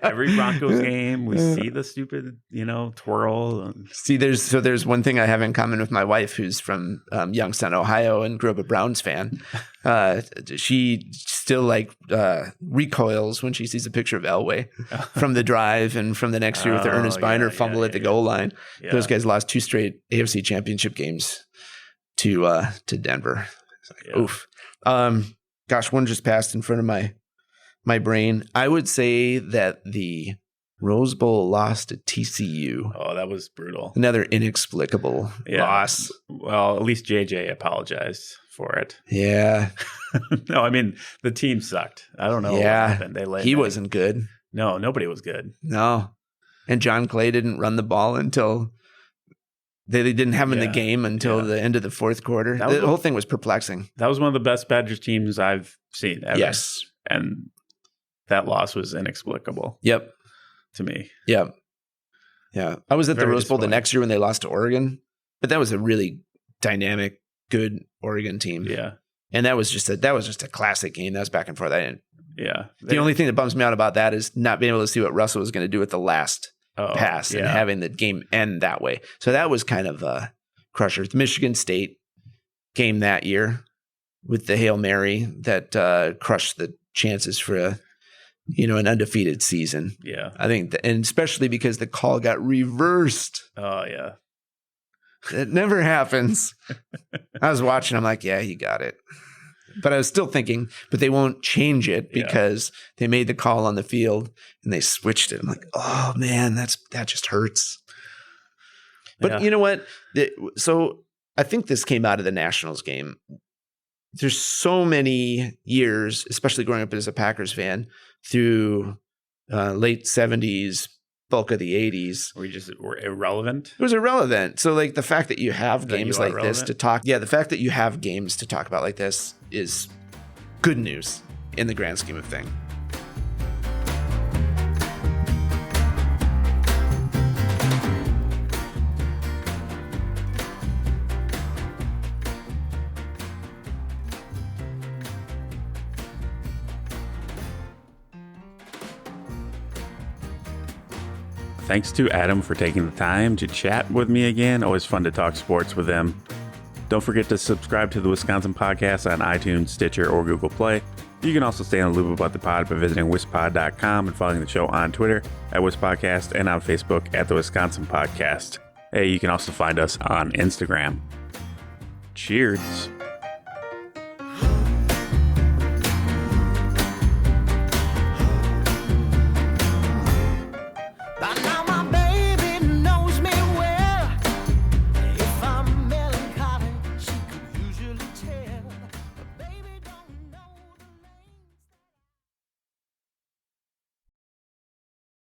[SPEAKER 1] Every Broncos game, we see the stupid, twirl.
[SPEAKER 2] See, there's one thing I have in common with my wife, who's from Youngstown, Ohio, and grew up a Browns fan. She still like recoils when she sees a picture of Elway from the drive, and from the next year with the Ernest Binder fumble at the goal line. Yeah. Those guys lost 2 straight AFC championship games to Denver. Like, oof. Gosh, one just passed in front of my brain. I would say that the Rose Bowl loss to TCU.
[SPEAKER 1] Oh, that was brutal.
[SPEAKER 2] Another inexplicable loss.
[SPEAKER 1] Well, at least JJ apologized for it.
[SPEAKER 2] Yeah.
[SPEAKER 1] No, I mean, the team sucked. I don't know what happened. He
[SPEAKER 2] wasn't good.
[SPEAKER 1] No, nobody was good.
[SPEAKER 2] No. And John Clay didn't run the ball until they didn't have him in the game until the end of the fourth quarter. The whole thing was perplexing.
[SPEAKER 1] That was one of the best Badgers teams I've seen ever.
[SPEAKER 2] Yes.
[SPEAKER 1] And that loss was inexplicable.
[SPEAKER 2] Yep.
[SPEAKER 1] To me.
[SPEAKER 2] Yeah. Yeah. I was at the Rose Bowl the next year when they lost to Oregon, but that was a really dynamic, good Oregon team.
[SPEAKER 1] Yeah.
[SPEAKER 2] And that was just a classic game. That was back and forth.
[SPEAKER 1] The
[SPEAKER 2] only thing that bums me out about that is not being able to see what Russell was going to do with the last pass and having the game end that way. So that was kind of a crusher. The Michigan State game that year with the Hail Mary that crushed the chances for an undefeated season.
[SPEAKER 1] Yeah.
[SPEAKER 2] I think, and especially because the call got reversed.
[SPEAKER 1] Oh, yeah.
[SPEAKER 2] It never happens. I was watching. I'm like, yeah, you got it. But I was still thinking, but they won't change it because they made the call on the field and they switched it. I'm like, oh, man, that just hurts. But you know what? So I think this came out of the Nationals game. There's so many years, especially growing up as a Packers fan, through late 70s, bulk of the 80s.
[SPEAKER 1] Were irrelevant?
[SPEAKER 2] It was irrelevant. So like the fact that you have games like this to talk. Yeah, the fact that you have games to talk about like this is good news in the grand scheme of things.
[SPEAKER 1] Thanks to Adam for taking the time to chat with me again. Always fun to talk sports with him. Don't forget to subscribe to the Wisconsin Podcast on iTunes, Stitcher, or Google Play. You can also stay on the loop about the pod by visiting wispod.com and following the show on Twitter at wispodcast and on Facebook at the Wisconsin Podcast. Hey, you can also find us on Instagram. Cheers.